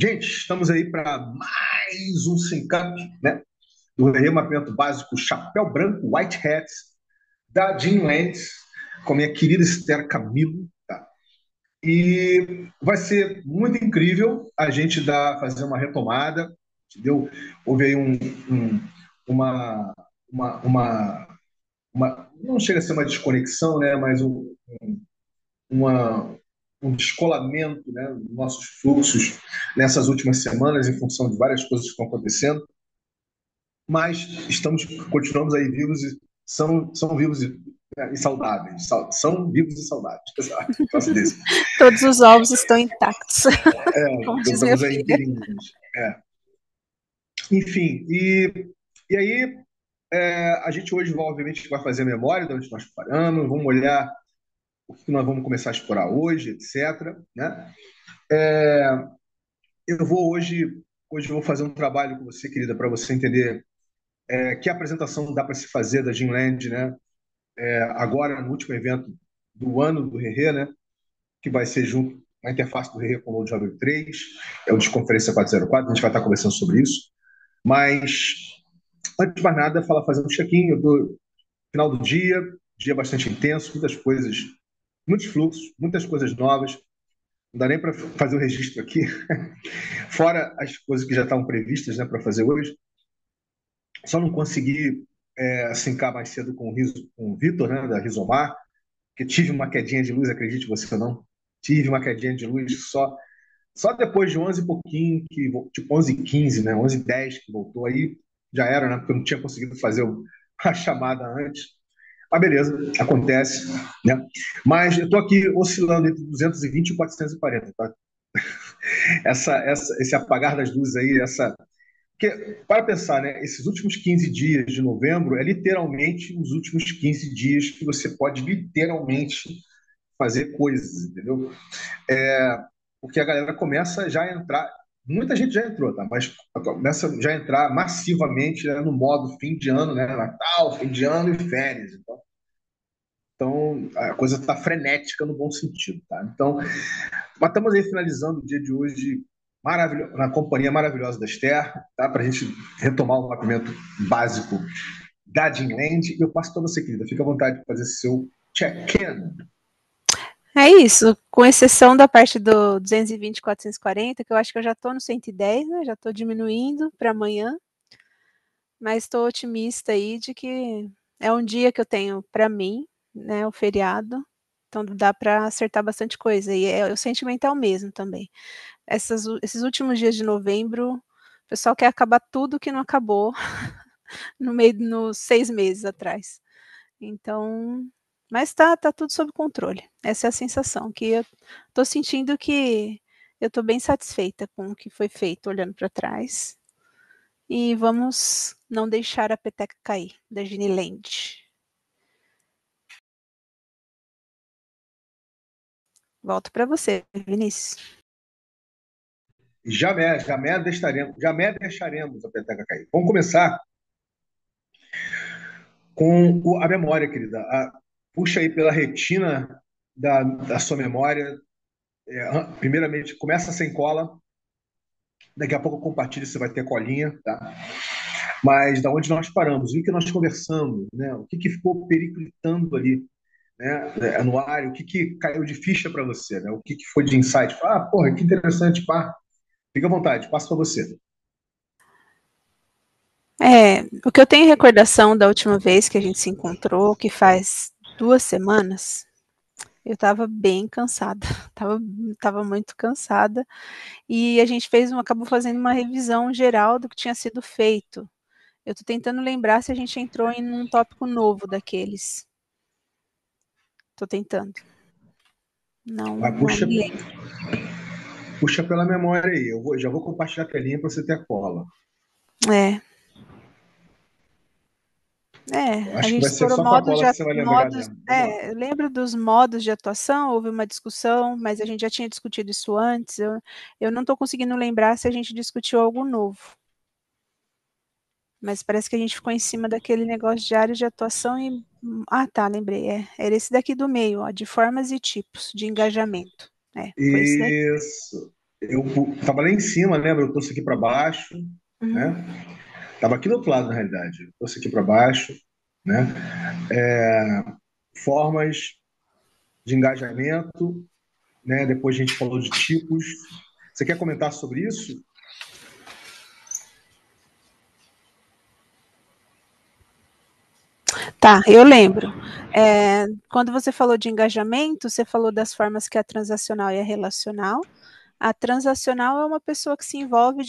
Gente, estamos aí para mais um Syncap, né? Do Remapeamento Básico Chapéu Branco, White Hats, da Jean Lands, com a minha querida Esther Camilo, tá? E vai ser muito incrível a gente fazer uma retomada, entendeu? Houve aí uma, uma, uma, não chega a ser uma desconexão, né? Mas uma, um descolamento, né, dos nossos fluxos nessas últimas semanas, em função de várias coisas que estão acontecendo, mas continuamos aí vivos e são vivos e saudáveis, são vivos e saudáveis, exato, faço desse. Todos os ovos estão intactos, como diz minha Estamos aí filha. inteirinhos. Enfim, e aí a gente hoje, obviamente, vai fazer a memória de onde nós paramos, vamos olhar o que nós vamos começar a explorar hoje, etc. Né? Eu vou hoje eu vou fazer um trabalho com você, querida, para você entender que apresentação dá para se fazer da Ginland, né? Agora, no último evento do ano do Rerê, né? Que vai ser junto a interface do Rerê com o Load Java 3, é o Desconferência 404, a gente vai estar conversando sobre isso. Mas, antes de mais nada, fazer um check-in. Eu tô final do dia bastante intenso, muitas coisas, muitos fluxos, muitas coisas novas. Não dá nem para fazer o registro aqui, fora as coisas que já estavam previstas, né, para fazer hoje. Só não consegui sincar mais cedo com o Vitor, né, da Rizomar, que tive uma quedinha de luz, acredite você ou não. Tive uma quedinha de luz só depois de 11 e pouquinho, tipo 11h15, né, 11h10 que voltou. Aí já era, né, porque eu não tinha conseguido fazer a chamada antes. Mas beleza, acontece, né? Mas eu tô aqui oscilando entre 220 e 440, tá? Esse apagar das luzes aí, porque, para pensar, né, esses últimos 15 dias de novembro é literalmente os últimos 15 dias que você pode literalmente fazer coisas, entendeu? Porque a galera começa já a entrar, muita gente já entrou, tá? Mas começa já a entrar massivamente, né, no modo fim de ano, né? Natal, fim de ano e férias. Então a coisa está frenética no bom sentido, tá? Então, mas estamos aí finalizando o dia de hoje na companhia maravilhosa da Esther, tá? Para a gente retomar o mapeamento básico da Dreamland. Eu passo para você, querida. Fica à vontade de fazer seu check-in. É isso, com exceção da parte do 220, 440, que eu acho que eu já estou no 110, né? Já estou diminuindo para amanhã, mas estou otimista aí de que é um dia que eu tenho para mim, né? O feriado, então dá para acertar bastante coisa. E o sentimento é o mesmo também. Esses últimos dias de novembro, o pessoal quer acabar tudo que não acabou nos 6 meses atrás. Então, mas tá tudo sob controle. Essa é a sensação que eu tô sentindo, que eu tô bem satisfeita com o que foi feito olhando para trás. E vamos não deixar a peteca cair, da Giniland. Volto para você, Vinícius. Jamais deixaremos a peteca cair. Vamos começar com a memória, querida. Puxa aí pela retina da sua memória. Primeiramente, começa sem cola. Daqui a pouco eu compartilho, você vai ter colinha, tá? Mas da onde nós paramos, o que nós conversamos, né? O que ficou periclitando ali, né? No ar, o que caiu de ficha para você, né? O que foi de insight? Porra, que interessante, pá. Fica à vontade, passo para você. O que eu tenho recordação da última vez que a gente se encontrou, que faz 2 semanas, eu estava bem cansada, tava muito cansada, e a gente acabou fazendo uma revisão geral do que tinha sido feito. Eu estou tentando lembrar se a gente entrou em um tópico novo daqueles. Estou tentando. Não, Vai, não puxa, me lembro. puxa pela memória aí. Já vou compartilhar a telinha para você ter a cola. É, Eu a acho que gente vai ser explorou só com a cola que você vai lembrar modos. mesmo. Vamos lá. Eu lembro dos modos de atuação, houve uma discussão, mas a gente já tinha discutido isso antes. Eu não estou conseguindo lembrar se a gente discutiu algo novo. Mas parece que a gente ficou em cima daquele negócio de áreas de atuação e. Ah, tá, lembrei. Era esse daqui do meio, ó, de formas e tipos de engajamento. Foi esse daí. Isso. Eu estava lá em cima, lembra? Eu trouxe aqui para baixo, Uhum. né? Estava aqui do outro lado, na realidade. Eu trouxe aqui para baixo, né? Formas de engajamento, né? Depois a gente falou de tipos. Você quer comentar sobre isso? Tá, eu lembro. Quando você falou de engajamento, você falou das formas que é a transacional e a relacional. A transacional é uma pessoa que se envolve,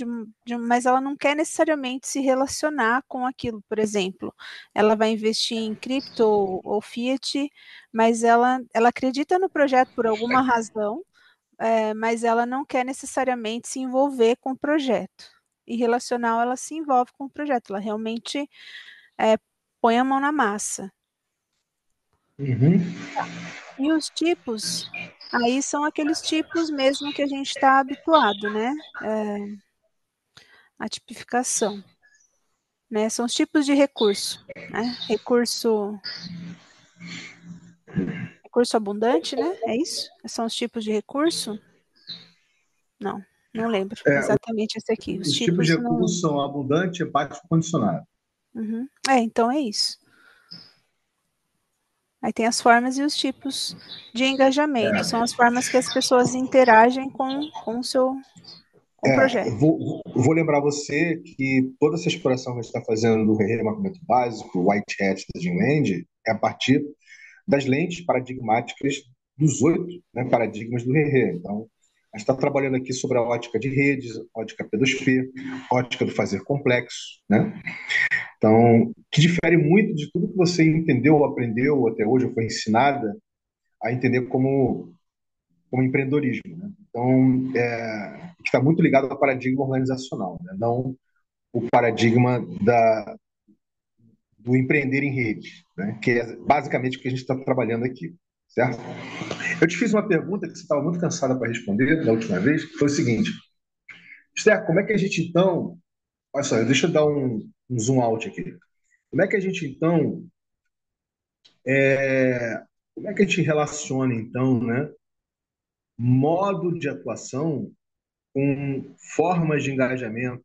mas ela não quer necessariamente se relacionar com aquilo. Por exemplo, ela vai investir em cripto ou fiat, mas ela acredita no projeto por alguma razão, mas ela não quer necessariamente se envolver com o projeto. E relacional, ela se envolve com o projeto, ela realmente é, põe a mão na massa. Uhum. E os tipos, aí são aqueles tipos mesmo que a gente está habituado, né? A tipificação, né? São os tipos de recurso, né? Recurso abundante, né? É isso? São os tipos de recurso? Não, não lembro É, exatamente esse aqui. Os os tipos de tipos não. recursos são abundante, empático e condicionado. Uhum. Então é isso. Aí tem as formas e os tipos de engajamento. São as formas que as pessoas interagem com o seu com o Eu projeto. vou lembrar você que toda essa exploração que a gente está fazendo do remappamento básico, o White Hat da Ginland, é a partir das lentes paradigmáticas dos 8, né, paradigmas do Rerê. Então, a gente está trabalhando aqui sobre a ótica de redes, ótica P2P, ótica do fazer complexo, né? Então, que difere muito de tudo que você entendeu ou aprendeu até hoje, ou foi ensinada a entender como empreendedorismo, né? Então, que está muito ligado ao paradigma organizacional, né? Não o paradigma do empreender em rede, né? Que é basicamente o que a gente está trabalhando aqui, certo? Eu te fiz uma pergunta que você estava muito cansada para responder da última vez, que foi o seguinte: Esther, como é que a gente então. Olha só, deixa eu dar um zoom out aqui. Como é que a gente então. Como é que a gente relaciona então, né? Modo de atuação com formas de engajamento?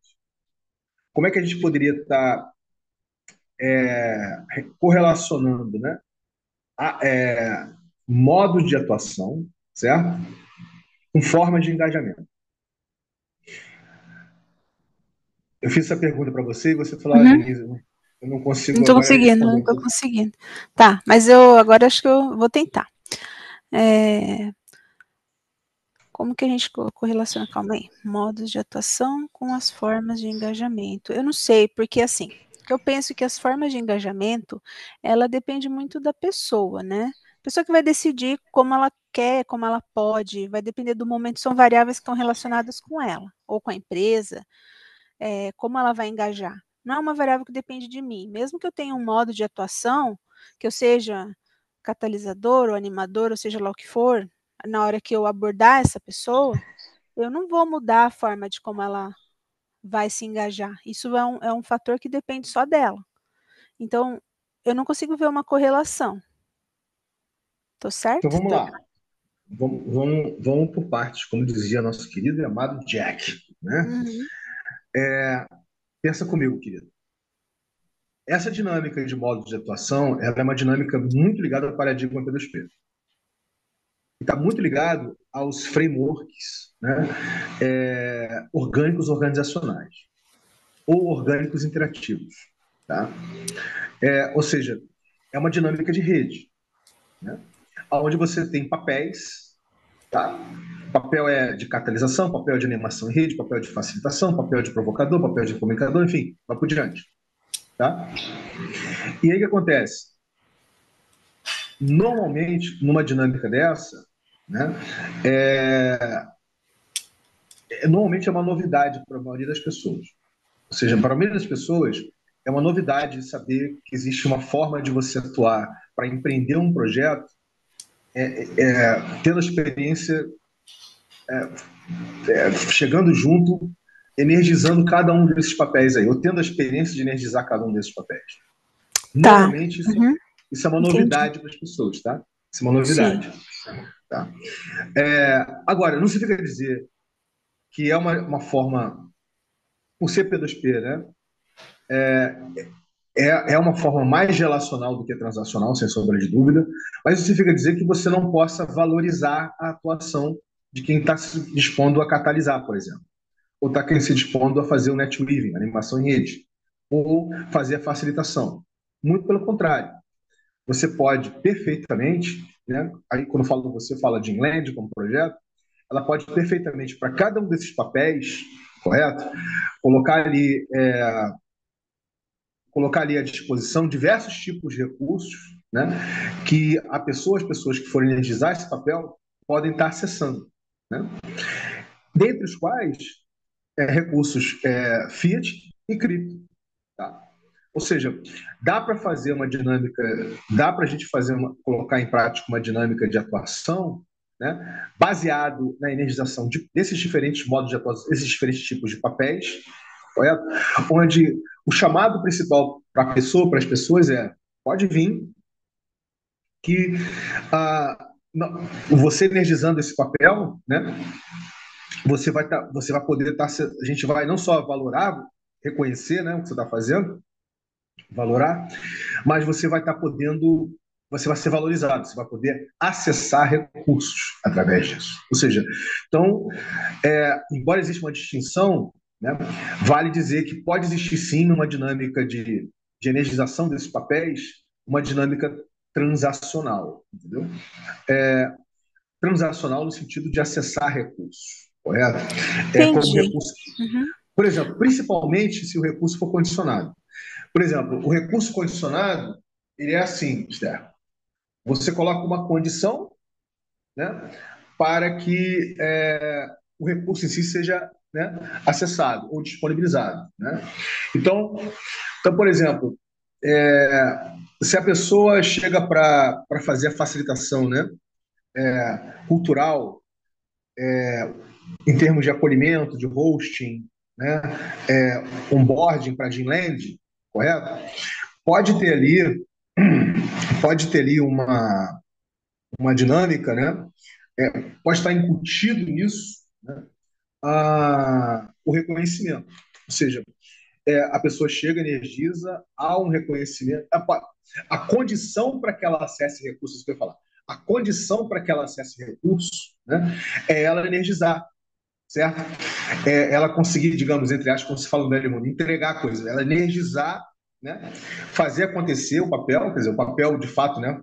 Como é que a gente poderia estar correlacionando, né? A, modos de atuação, certo? Com formas de engajamento. Eu fiz essa pergunta para você e você falou, Uhum. Denise, eu não Não consigo estou agora conseguindo, não responder. estou conseguindo. Tá, mas eu agora acho que eu vou tentar. É, como que a gente correlaciona? Calma aí. Modos de atuação com as formas de engajamento. Eu não sei, porque assim, eu penso que as formas de engajamento, ela depende muito da pessoa, né? A pessoa que vai decidir como ela quer, como ela pode, vai depender do momento, são variáveis que estão relacionadas com ela, ou com a empresa, como ela vai engajar. Não é uma variável que depende de mim. Mesmo que eu tenha um modo de atuação, que eu seja catalisador ou animador, ou seja lá o que for, na hora que eu abordar essa pessoa, eu não vou mudar a forma de como ela vai se engajar. Isso é um fator que depende só dela. Então, eu não consigo ver uma correlação. Tô Então certo? vamos lá. Vamos por partes, como dizia nosso querido e amado Jack. Né? Uhum, Pensa comigo, querido. Essa dinâmica de modos de atuação ela é uma dinâmica muito ligada ao paradigma P2P. E está muito ligado aos frameworks, né? Orgânicos organizacionais ou orgânicos interativos. Tá? Ou seja, é uma dinâmica de rede, né? Onde você tem papéis, tá? Papel é de catalisação, papel de animação em rede, papel de facilitação, papel de provocador, papel de comunicador, enfim, vai por diante. Tá? E aí o que acontece? Normalmente, numa dinâmica dessa, né, normalmente é uma novidade para a maioria das pessoas. Ou seja, para a maioria das pessoas, é uma novidade saber que existe uma forma de você atuar para empreender um projeto, tendo a experiência, chegando junto, energizando cada um desses papéis aí, ou tendo a experiência de energizar cada um desses papéis. tá. Normalmente, Uhum, isso é uma entendi. novidade para as pessoas, tá? Isso é uma Sim. novidade. Tá? Agora, não significa dizer que é uma forma, por ser P2P, né? É uma forma mais relacional do que transacional, sem sombra de dúvida, mas isso significa dizer que você não possa valorizar a atuação de quem está se dispondo a catalisar, por exemplo, ou está quem se dispondo a fazer o net weaving, animação em rede, ou fazer a facilitação. Muito pelo contrário, você pode perfeitamente, né, aí quando eu falo você fala de Inland como projeto, ela pode perfeitamente, para cada um desses papéis, correto? Colocar ali colocar ali à disposição diversos tipos de recursos, né, que as pessoas que forem energizar esse papel podem estar acessando, né? Dentre os quais recursos fiat e cripto. Tá? Ou seja, dá para fazer uma dinâmica, dá para a gente colocar em prática uma dinâmica de atuação, né, baseado na energização desses diferentes modos de atuação, esses diferentes tipos de papéis, correto? Onde o chamado principal para a pessoa, para as pessoas pode vir que ah, você energizando esse papel, né, você vai poder estar, a gente vai não só valorar, reconhecer, né, o que você está fazendo, valorar, mas você vai ser valorizado, você vai poder acessar recursos através disso. Ou seja, então, embora exista uma distinção, né, vale dizer que pode existir sim uma dinâmica de energização desses papéis, uma dinâmica transacional, entendeu? Transacional no sentido de acessar recursos, correto? Como Entendi. recurso, Uhum. por exemplo, principalmente se o recurso for condicionado. Por exemplo, o recurso condicionado, ele é assim, Esther. Você coloca uma condição, né, para que o recurso em si seja, né, acessado ou disponibilizado. Né? Então, por exemplo, se a pessoa chega para fazer a facilitação, né, cultural, em termos de acolhimento, de hosting, né, onboarding para a Gymland, correto? Pode ter ali, pode ter ali uma dinâmica, né? Pode estar incutido nisso, né? O reconhecimento. Ou seja, a pessoa chega, energiza, há um reconhecimento. A condição para que ela acesse recursos, que eu ia falar, a condição para que ela acesse recursos, né, é ela energizar, certo? Ela conseguir, digamos, entre aspas, como se fala no velho mundo, entregar a coisa, ela energizar, né, fazer acontecer o papel, quer dizer, o papel de fato, né,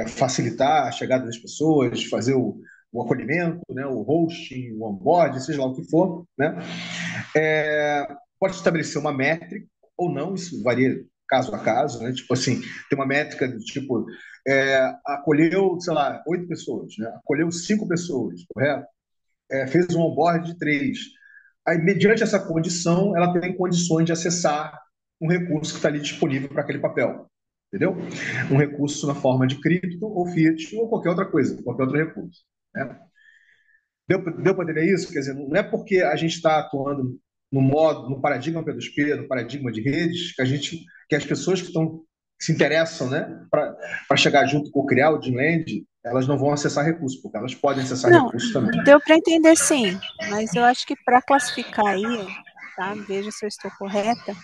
facilitar a chegada das pessoas, fazer o acolhimento, né, o hosting, o onboard, seja lá o que for, né? Pode estabelecer uma métrica ou não, isso varia caso a caso, né? Tipo assim, tem uma métrica do tipo, acolheu, sei lá, 8 pessoas, né? Acolheu 5 pessoas, correto? Fez um onboard de 3. Aí, mediante essa condição, ela tem condições de acessar um recurso que está ali disponível para aquele papel. Entendeu? Um recurso na forma de cripto ou fiat ou qualquer outra coisa, qualquer outro recurso. Né? Deu para entender isso? Quer dizer, não é porque a gente está atuando no paradigma P2P, no paradigma de redes, que as pessoas que se interessam, né, para chegar junto com o criar o Dreamland, elas não vão acessar recursos, porque elas podem acessar Não, recursos também. deu para entender sim, mas eu acho que para classificar aí, tá? Veja se eu estou correta.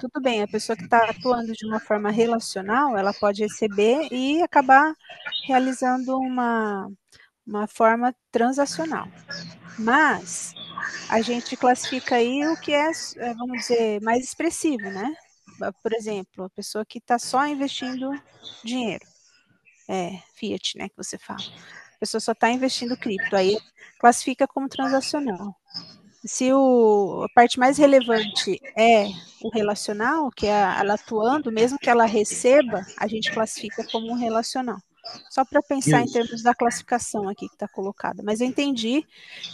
Tudo bem, a pessoa que está atuando de uma forma relacional, ela pode receber e acabar realizando uma forma transacional. Mas a gente classifica aí o que vamos dizer, mais expressivo, né? Por exemplo, a pessoa que está só investindo dinheiro, fiat, né, que você fala. A pessoa só está investindo cripto, aí classifica como transacional. Se a parte mais relevante é o relacional, que é ela atuando, mesmo que ela receba, a gente classifica como um relacional. Só para pensar em Isso. termos da classificação aqui que está colocada. Mas eu entendi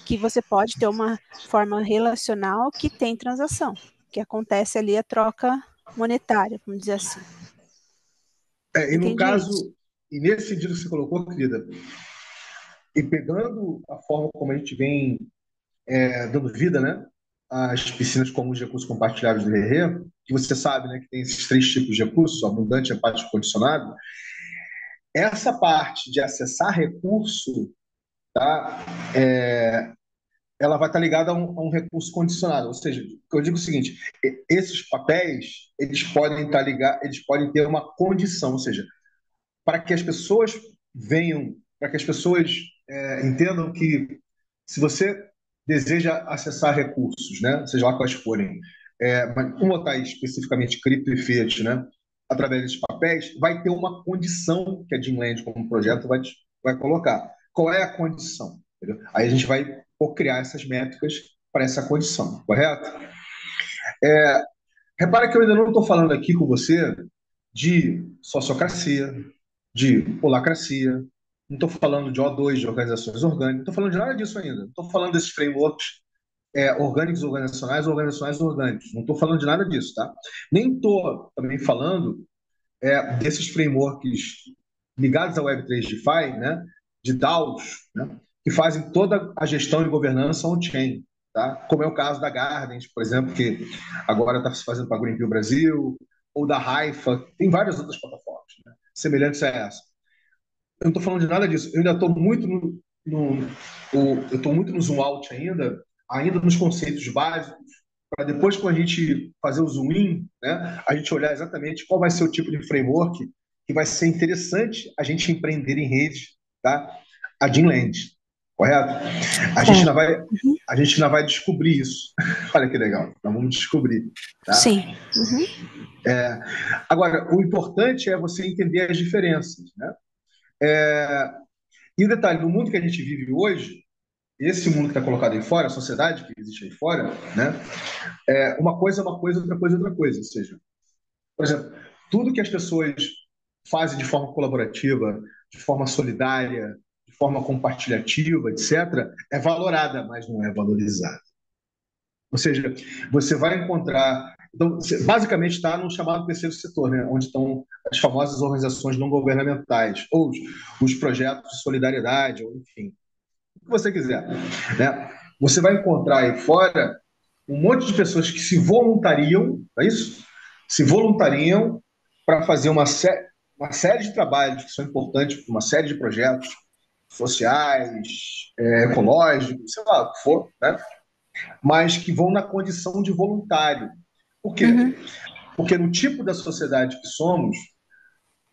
que você pode ter uma forma relacional que tem transação, que acontece ali a troca monetária, vamos dizer assim. E no Entendi isso. caso, e nesse sentido que você colocou, querida, e pegando a forma como a gente vem dando vida, né, às piscinas comuns de recursos compartilhados do RE, que você sabe, né, que tem esses 3 tipos de recursos, o abundante, apático e condicionado, essa parte de acessar recurso, tá, ela vai estar ligada a um recurso condicionado. Ou seja, eu digo o seguinte: esses papéis eles podem ter uma condição, ou seja, para que as pessoas venham, para que as pessoas entendam que se você deseja acessar recursos, né, seja lá quais forem, mas vamos botar aí especificamente cripto e fiat, né, através desses papéis, vai ter uma condição que a Dreamland, como projeto, vai colocar. Qual é a condição? Entendeu? Aí a gente vai criar essas métricas para essa condição, correto? Repara que eu ainda não estou falando aqui com você de sociocracia, de holacracia, não estou falando de O2, de organizações orgânicas, não estou falando de nada disso ainda. Não estou falando desses frameworks orgânicos organizacionais, organizacionais orgânicos. Não estou falando de nada disso, tá? Nem estou também falando desses frameworks ligados à Web3 DeFi, né? De DAOs, né? Que fazem toda a gestão e governança on-chain, tá? Como é o caso da Gardens, por exemplo, que agora está se fazendo para a Greenville Brasil, ou da Haifa, tem várias outras plataformas, né? Semelhantes a essa. Eu não estou falando de nada disso. Eu ainda estou muito eu estou muito no zoom out ainda nos conceitos básicos, para depois, quando a gente fazer o zoom in, né, a gente olhar exatamente qual vai ser o tipo de framework que vai ser interessante a gente empreender em rede, tá? A Dreamland, correto? A gente ainda vai, a gente ainda vai descobrir isso. Olha que legal, nós vamos descobrir, tá? Sim. Uhum. Agora, o importante é você entender as diferenças, né? E o detalhe, no mundo que a gente vive hoje, esse mundo que está colocado aí fora, a sociedade que existe aí fora, né? Uma coisa é uma coisa, outra coisa é outra coisa. Ou seja, por exemplo, tudo que as pessoas fazem de forma colaborativa, de forma solidária, de forma compartilhativa, etc., é valorada, mas não é valorizada. Ou seja, você vai encontrar. Então, basicamente está no chamado terceiro setor, né, onde estão as famosas organizações não governamentais, ou os projetos de solidariedade, ou enfim, o que você quiser. Né? Você vai encontrar aí fora um monte de pessoas que se voluntariam, é isso? Se voluntariam para fazer uma série de trabalhos que são importantes, uma série de projetos sociais, ecológicos, sei lá o que for, né? Mas que vão na condição de voluntário. Por quê? Uhum. Porque no tipo da sociedade que somos,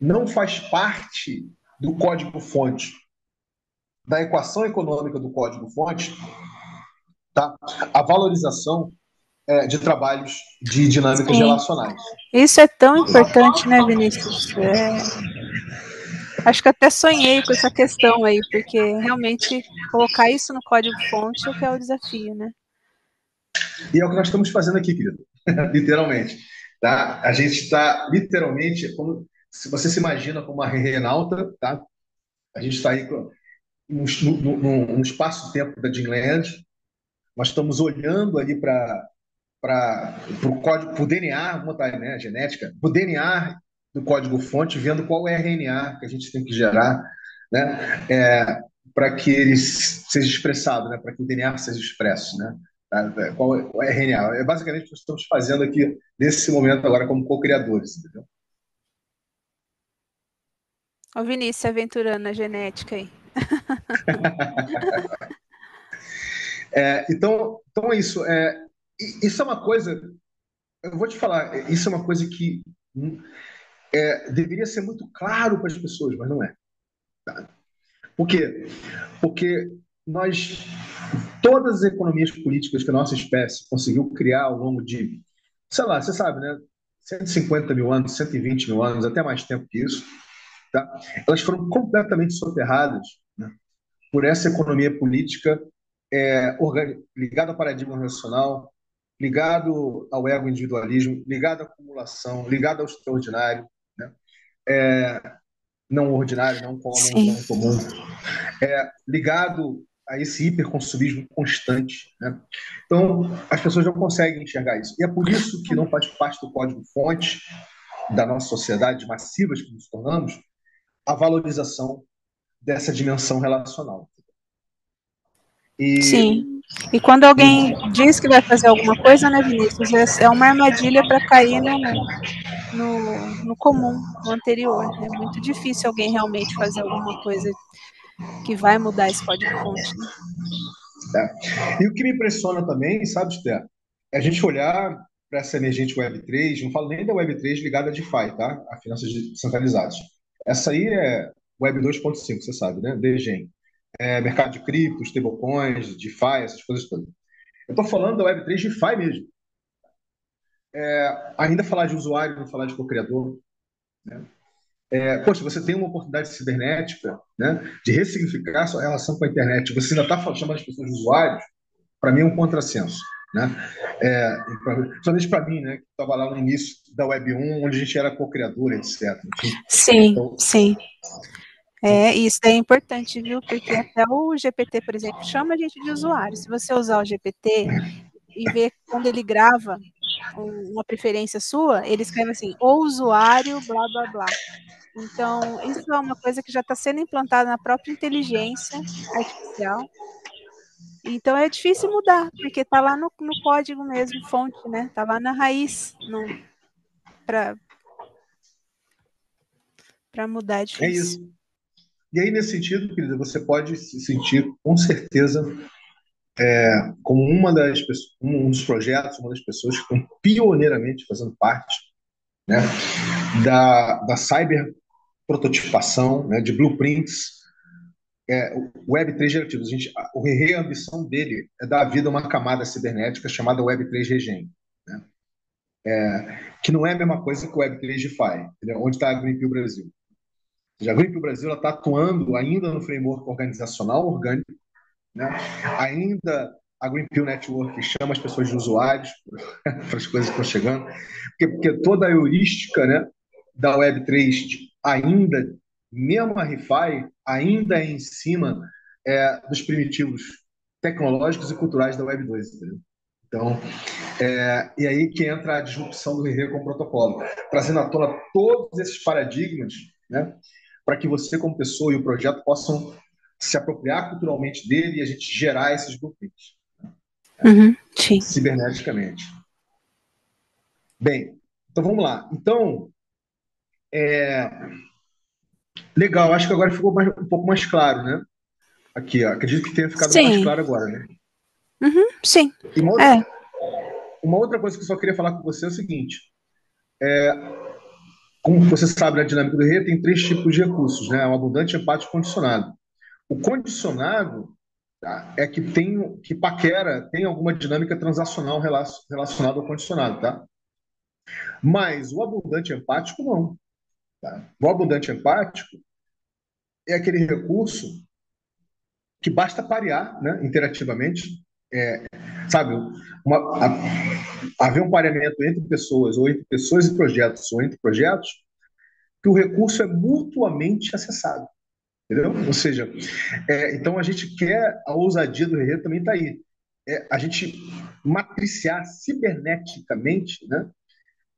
não faz parte do código-fonte, da equação econômica do código-fonte, tá? A valorização de trabalhos de dinâmicas Sim. relacionais. Isso é tão importante, né, Vinícius? Acho que até sonhei com essa questão aí, porque realmente colocar isso no código-fonte é que é o desafio, né? E é o que nós estamos fazendo aqui, querido. Literalmente. Tá? A gente está literalmente, como, se você se imagina como uma renauta, tá? A gente está aí no espaço-tempo da Dreamland. Nós estamos olhando ali para o código, para o DNA, vamos botar aí, né, a genética, para o DNA do código-fonte, vendo qual é a RNA que a gente tem que gerar, né, para que ele seja expressado, né, para que o DNA seja expresso, né. Qual é a RNA? É basicamente o que nós estamos fazendo aqui nesse momento agora como co-criadores, entendeu? O Vinícius se aventurando na genética aí. Então é isso. Isso é uma coisa, eu vou te falar, isso é uma coisa que deveria ser muito claro para as pessoas, mas não é. Tá? Por quê? Porque todas as economias políticas que a nossa espécie conseguiu criar ao longo de, sei lá, você sabe, né? 150 mil anos, 120 mil anos, até mais tempo que isso, tá? Elas foram completamente soterradas, né, por essa economia política ligada ao paradigma nacional, ligado ao ego individualismo, ligado à acumulação, ligado ao extraordinário, né? Não ordinário, não comum, Sim. não comum, ligado a esse hiperconsumismo constante. Né? Então, as pessoas não conseguem enxergar isso. E é por isso que não faz parte do código-fonte da nossa sociedade massivas que nos tornamos a valorização dessa dimensão relacional. Sim. E E quando alguém diz que vai fazer alguma coisa, né, Vinícius, é uma armadilha para cair no comum, no anterior. É muito difícil alguém realmente fazer alguma coisa que vai mudar esse código-fonte. Né? E o que me impressiona também, sabe, Esther, é a gente olhar para essa emergente Web3, não falo nem da Web3 ligada a DeFi, tá? A finanças descentralizadas. Essa aí é Web 2.5, você sabe, né? DGEM. É mercado de cripto, stablecoins, DeFi, essas coisas todas. Eu estou falando da Web3 DeFi mesmo. Ainda falar de usuário, não falar de co-criador. Poxa, você tem uma oportunidade cibernética, né, de ressignificar a sua relação com a internet. Você ainda está chamando as pessoas de usuários, para mim é um contrassenso. Né? Principalmente para mim, né, que estava lá no início da Web 1, onde a gente era co-criador, etc. Enfim, Sim, então, sim. Isso é importante, viu? Porque até o GPT, por exemplo, chama a gente de usuário. Se você usar o GPT e ver quando ele grava uma preferência sua, ele escreve assim, o usuário, blá, blá, blá. Então, isso é uma coisa que já está sendo implantada na própria inteligência artificial. Então, é difícil mudar, porque está lá no código mesmo, fonte, né? Está lá na raiz. Para mudar é é difícil. isso. E aí, nesse sentido, querida, você pode se sentir, com certeza, como um dos projetos, uma das pessoas que estão pioneiramente fazendo parte, né, da cyber prototipação, né, de blueprints, Web3 gerativos. O Rerê, a ambição dele é dar vida a uma camada cibernética chamada Web3 Regen, né, que não é a mesma coisa que o Web3 DeFi, entendeu? Onde está a Greenpeace Brasil. A Greenpeace Brasil está atuando ainda no framework organizacional orgânico, né? Ainda a Greenpeace Network chama as pessoas de usuários para as coisas que estão chegando, porque toda a heurística, né, da Web3 ainda, mesmo a ReFi, ainda é em cima dos primitivos tecnológicos e culturais da Web2, entendeu? Então, e aí que entra a disrupção do Rerê com o protocolo, trazendo à tona todos esses paradigmas, né, para que você, como pessoa e o projeto possam se apropriar culturalmente dele e a gente gerar esses blueprints, Sim. ciberneticamente. Bem, então vamos lá. Então, legal, acho que agora ficou um pouco mais claro, né? Aqui, ó, acredito que tenha ficado mais Sim. claro agora, né? Sim. E É. uma outra coisa que eu só queria falar com você é o seguinte: como você sabe, na dinâmica do rei tem três tipos de recursos, né? O abundante, empático e condicionado. O condicionado, tá, é que paquera, tem alguma dinâmica transacional relacionada ao condicionado, tá? Mas o abundante empático não. Tá? O abundante empático é aquele recurso que basta parear, né, interativamente, é, sabe, haver um pareamento entre pessoas, ou entre pessoas e projetos, ou entre projetos, que o recurso é mutuamente acessado. Entendeu? Ou seja, então a gente quer, a ousadia do Herrera também está aí. A gente matriciar ciberneticamente, né,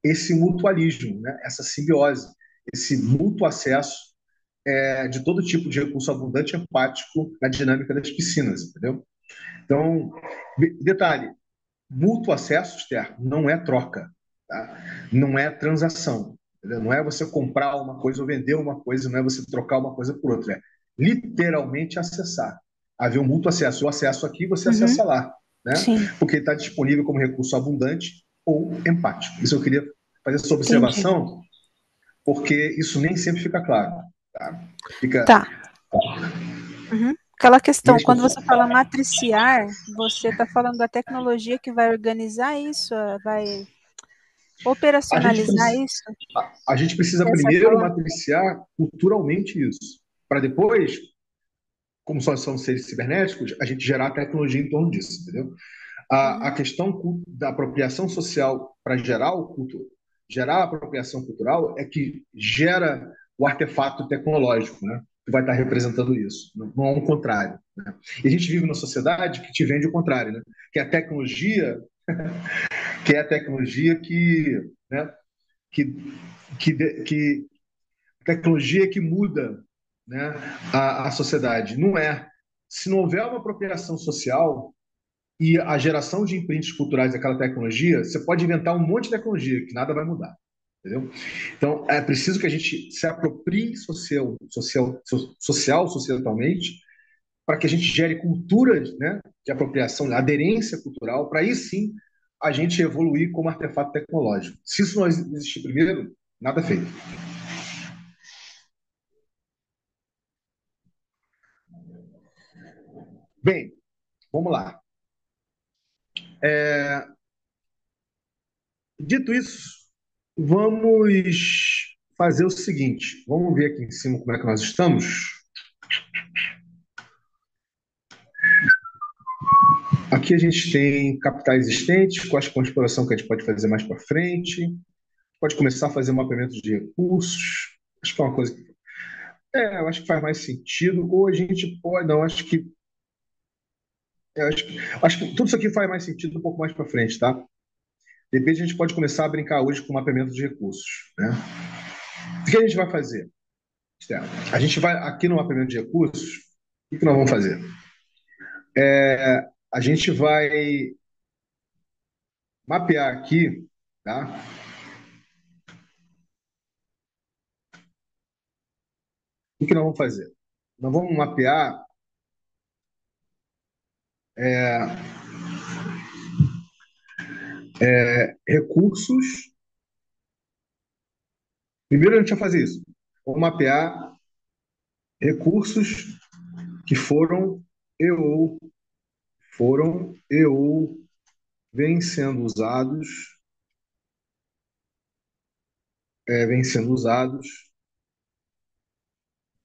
esse mutualismo, né, essa simbiose, esse mútuo acesso de todo tipo de recurso abundante e empático na dinâmica das piscinas, entendeu? Então, detalhe, mútuo acesso externo não é troca, tá? Não é transação, entendeu? Não é você comprar uma coisa ou vender uma coisa, não é você trocar uma coisa por outra, é literalmente acessar. Haver um mútuo acesso. Eu acesso aqui, você acessa lá, né? Sim. Porque está disponível como recurso abundante ou empático. Isso eu queria fazer essa Entendi. observação, porque isso nem sempre fica claro. Tá? Fica. Tá. Aquela E questão, as quando pessoas, você fala matriciar, você está falando da tecnologia que vai organizar isso, vai a gente, operacionalizar isso? a gente precisa Dessa primeiro forma? matriciar culturalmente isso, para depois, como só são seres cibernéticos, a gente gerar tecnologia em torno disso, entendeu? A questão da apropriação social para gerar o culto, gerar a apropriação cultural é que gera o artefato tecnológico, né? Que vai estar representando isso, não é o contrário. Né? E a gente vive numa sociedade que te vende o contrário, né? Que é a tecnologia, que é a tecnologia né? que, que tecnologia que muda, né, a sociedade. Não é. Se não houver uma apropriação social e a geração de imprints culturais daquela tecnologia, você pode inventar um monte de tecnologia que nada vai mudar. Entendeu? Então, é preciso que a gente se aproprie socialmente para que a gente gere culturas, né, de apropriação, aderência cultural, para aí sim a gente evoluir como artefato tecnológico. Se isso não existir primeiro, nada feito. Bem, vamos lá. Dito isso, vamos fazer o seguinte. Vamos ver aqui em cima como é que nós estamos. Aqui a gente tem capitais existentes, quais com a exploração que a gente pode fazer mais para frente. Pode começar a fazer um mapeamento de recursos. Acho que é uma coisa que eu acho que faz mais sentido. Ou a gente pode, não, acho que tudo isso aqui faz mais sentido um pouco mais para frente, tá? De repente a gente pode começar a brincar hoje com mapeamento de recursos, né? O que a gente vai fazer? A gente vai aqui no mapeamento de recursos. O que nós vamos fazer? A gente vai mapear aqui, tá? O que nós vamos fazer? Nós vamos mapear recursos. Primeiro a gente vai fazer isso. Vamos mapear recursos que foram e ou vêm sendo usados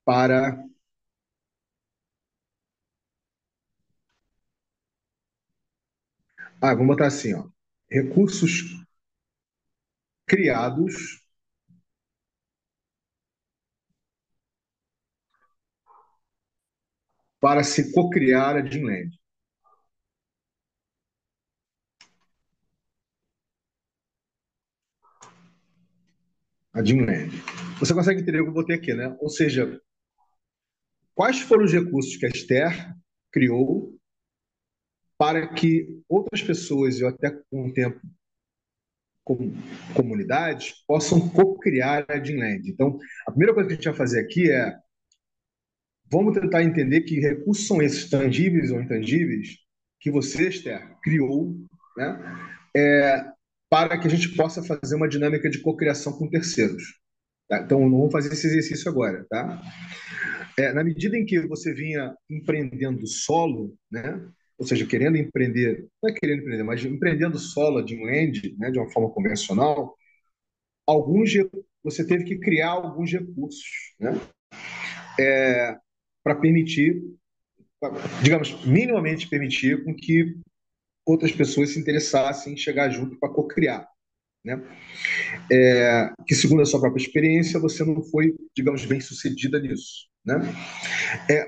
para vamos botar assim, ó, recursos criados para se cocriar a Dreamland. A Dreamland. Você consegue entender o que eu botei aqui, né? Ou seja, quais foram os recursos que a Esther criou para que outras pessoas, e até com o tempo comunidades, possam co-criar a Dreamland. Então, a primeira coisa que a gente vai fazer aqui vamos tentar entender que recursos são esses, tangíveis ou intangíveis, que você, Esther, criou, né, para que a gente possa fazer uma dinâmica de cocriação com terceiros. Tá? Então, não vamos fazer esse exercício agora. Tá? Na medida em que você vinha empreendendo solo, né, ou seja, querendo empreender, não é querendo empreender, mas empreendendo solo de um land, né, de uma forma convencional, você teve que criar alguns recursos, né, para permitir, digamos, minimamente permitir com que outras pessoas se interessassem em chegar junto para co-criar, né? Que segundo a sua própria experiência, você não foi, digamos, bem sucedida nisso, né?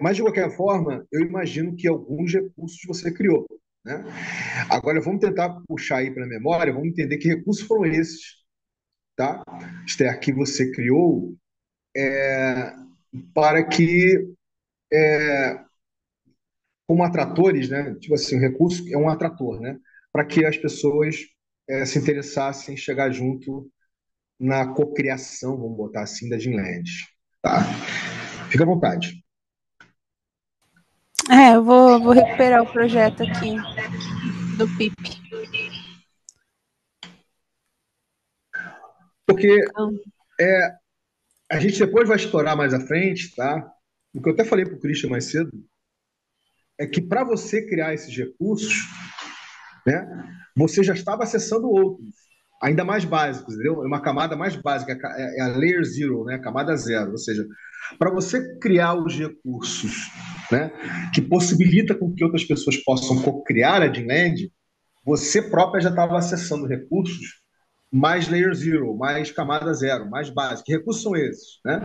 Mas de qualquer forma, eu imagino que alguns recursos você criou, né? Agora vamos tentar puxar aí para a memória, vamos entender que recursos foram esses, tá? Esther, que você criou para que como atratores, né? Tipo assim, o recurso é um atrator, né? Para que as pessoas se interessassem em chegar junto na cocriação, vamos botar assim, da Dreamland. Tá? Fica à vontade. Eu vou recuperar o projeto aqui do PIP. Porque a gente depois vai explorar mais à frente, tá? O que eu até falei para o Christian mais cedo é que para você criar esses recursos, né, você já estava acessando outros, ainda mais básicos, entendeu? É uma camada mais básica, é a layer zero, né, a camada zero. Ou seja, para você criar os recursos, né, que possibilita com que outras pessoas possam co-criar a Dreamland, você própria já estava acessando recursos mais layer zero, mais camada zero, mais básica. Que recursos são esses? Né?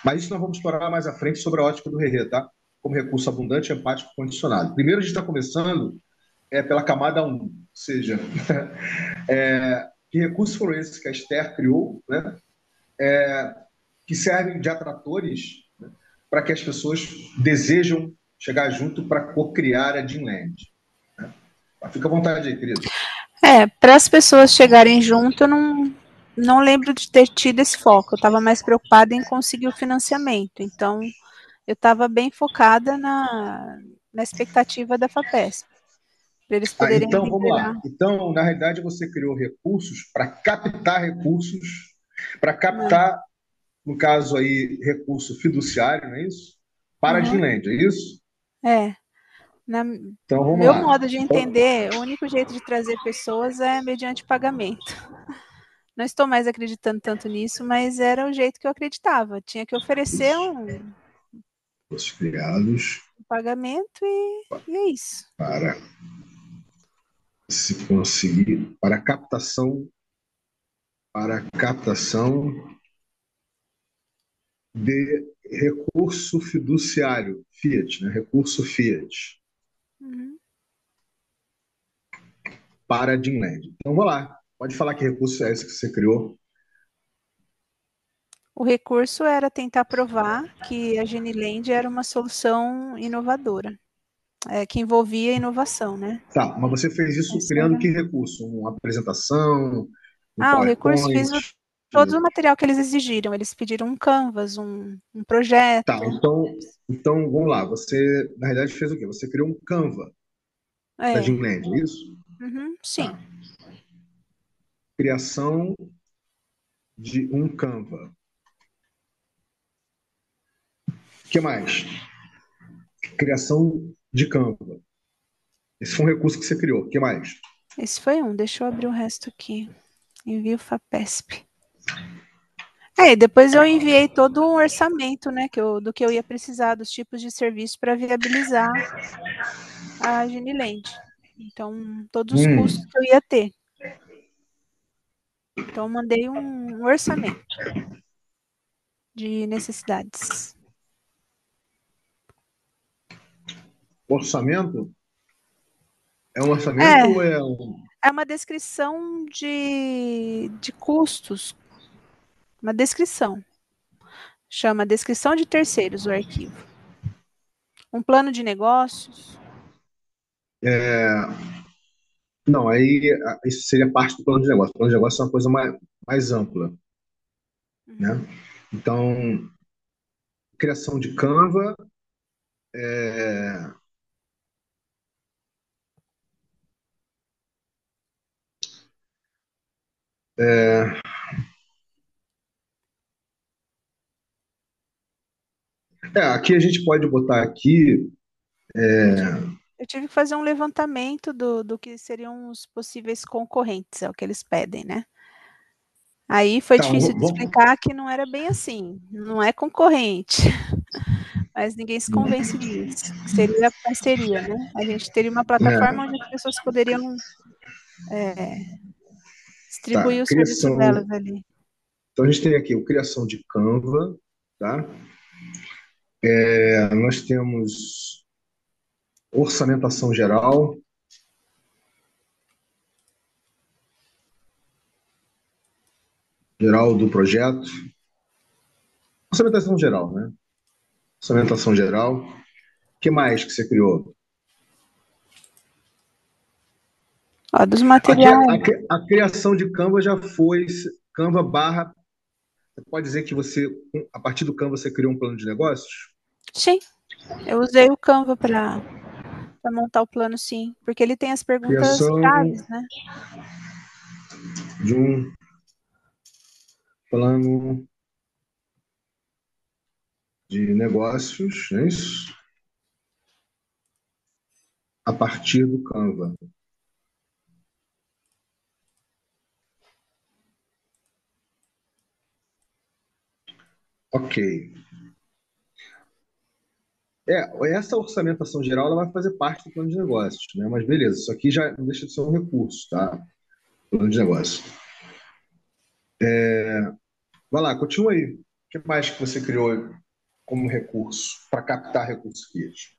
Mas isso nós vamos explorar mais à frente sobre a ótica do Rerê, tá? Como recurso abundante, empático e condicionado. Primeiro, a gente está começando pela camada 1, ou seja, que recursos foram esses que a Esther criou, né? Que servem de atratores, né? Para que as pessoas desejam chegar junto para co-criar a Dreamland. Né? Fica à vontade aí, querido. Para as pessoas chegarem junto, eu não lembro de ter tido esse foco. Eu estava mais preocupada em conseguir o financiamento. Então, eu estava bem focada na expectativa da FAPESP, para eles poderem Então, vamos liberar. lá. Então, na realidade, você criou recursos para captar recursos, para Né? captar, no caso aí, recurso fiduciário, não é isso? Para a Uhum. Ginland, é isso? É, na Então, vamos meu lá. modo de Então, entender, o único jeito de trazer pessoas é mediante pagamento. Não estou mais acreditando tanto nisso, mas era o jeito que eu acreditava. Tinha que oferecer um os criados pagamento e é isso. para se conseguir, para captação de recurso fiduciário, Fiat, né? Recurso Fiat, Uhum. para a Ginland. Então, vamos lá. Pode falar que recurso é esse que você criou? O recurso era tentar provar que a Geniland era uma solução inovadora, que envolvia inovação, né? Tá, mas você fez isso Essa criando era... que recurso? Uma apresentação, um O recurso PowerPoint? fiz todo o material que eles exigiram. Eles pediram um Canvas, um projeto. Tá, então vamos lá. Você, na realidade, fez o quê? Você criou um Canva da É, Ginland, é isso? uhum, sim. Tá. Criação de um Canva. O que mais? Criação de Canva. Esse foi um recurso que você criou. O que mais? Esse foi um. Deixa eu abrir o resto aqui. Envio FAPESP. E depois eu enviei todo um orçamento, né, do que eu ia precisar, dos tipos de serviço para viabilizar a Geniland. Então, todos os custos Hum, que eu ia ter. Então, eu mandei um orçamento de necessidades. orçamento? É um orçamento ou É, é um. é uma descrição de custos, uma descrição. Chama descrição de terceiros o arquivo. Um plano de negócios. Não, aí isso seria parte do plano de negócio. O plano de negócio é uma coisa mais ampla, né? Uhum. Então, criação de Canva, é, é, aqui a gente pode botar aqui, Eu tive, eu tive que fazer um levantamento do que seriam os possíveis concorrentes, é o que eles pedem, né? Aí foi tá, difícil de vamos, explicar que não era bem assim, não é concorrente, mas ninguém se convence disso. Seria parceria, né? A gente teria uma plataforma né? onde as pessoas poderiam Tá, distribuir o serviço criação. delas ali. Então a gente tem aqui o criação de Canva, tá? Nós temos orçamentação geral do projeto, orçamentação geral, né? Orçamentação geral. O que mais que você criou? Ó, dos Aqui, materiais, a criação de Canva já foi Canva barra. Você pode dizer que você, a partir do Canva, você criou um plano de negócios? sim, eu usei o Canva para montar o plano, sim, porque ele tem as perguntas Criação chaves, né? de um plano de negócios, é isso? A partir do Canva. Ok. Essa orçamentação geral ela vai fazer parte do plano de negócios, né? Mas beleza, isso aqui já não deixa de ser um recurso, tá? Plano de negócio. Vai lá, continua aí. O que mais que você criou como recurso para captar recursos Fiat?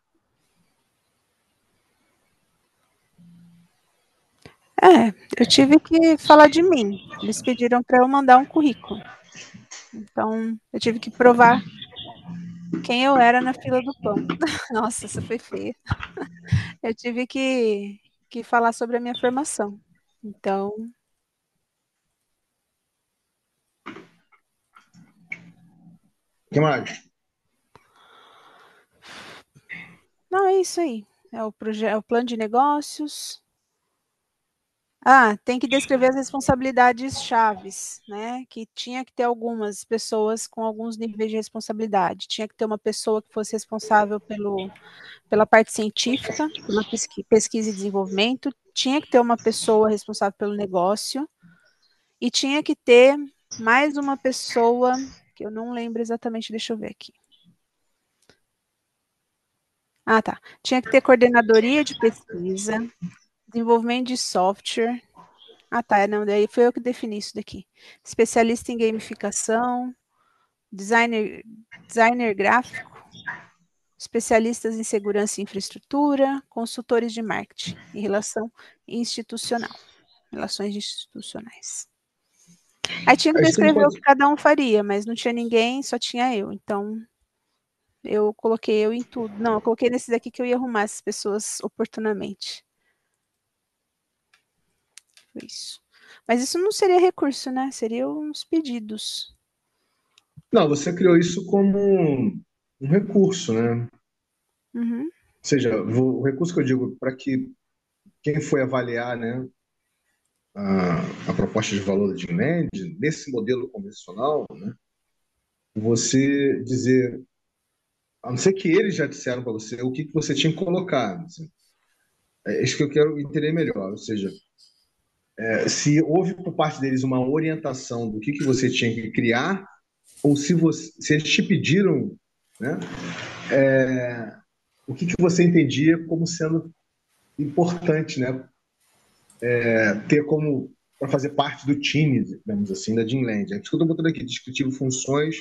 Eu tive que falar de mim. Eles pediram para eu mandar um currículo. Então, eu tive que provar quem eu era na fila do pão. Nossa, essa foi feia. Eu tive que falar sobre a minha formação. Então, O que mais? Não, é isso aí. É o plano de negócios. Tem que descrever as responsabilidades chaves, né? Que tinha que ter algumas pessoas com alguns níveis de responsabilidade. Tinha que ter uma pessoa que fosse responsável pela parte científica, pela pesquisa e desenvolvimento. Tinha que ter uma pessoa responsável pelo negócio. E tinha que ter mais uma pessoa, que eu não lembro exatamente, deixa eu ver aqui. Tá. Tinha que ter coordenadoria de pesquisa, desenvolvimento de software. Tá. Não, daí foi eu que defini isso daqui. Especialista em gamificação, designer gráfico, especialistas em segurança e infraestrutura, consultores de marketing e relações institucionais. Aí tinha que A gente tem que descrever o fazer. que cada um faria, mas não tinha ninguém, só tinha eu. Então, eu coloquei eu em tudo. Não, eu coloquei nesse daqui que eu ia arrumar essas pessoas oportunamente. Foi isso. Mas isso não seria recurso, né? Seria uns pedidos. Não, você criou isso como um recurso, né? Uhum. Ou seja, o recurso que eu digo para que quem foi avaliar, né, a proposta de valor da Dreamland, nesse modelo convencional, né, você dizer, a não ser que eles já disseram para você o que você tinha que colocar. Assim. É isso que eu quero entender melhor. Ou seja, se houve por parte deles uma orientação do que você tinha que criar, ou se eles te pediram, né, o que você entendia como sendo importante, né, ter como para fazer parte do time, digamos assim, da Dreamland. É isso que eu estou botando aqui: descritivo, funções,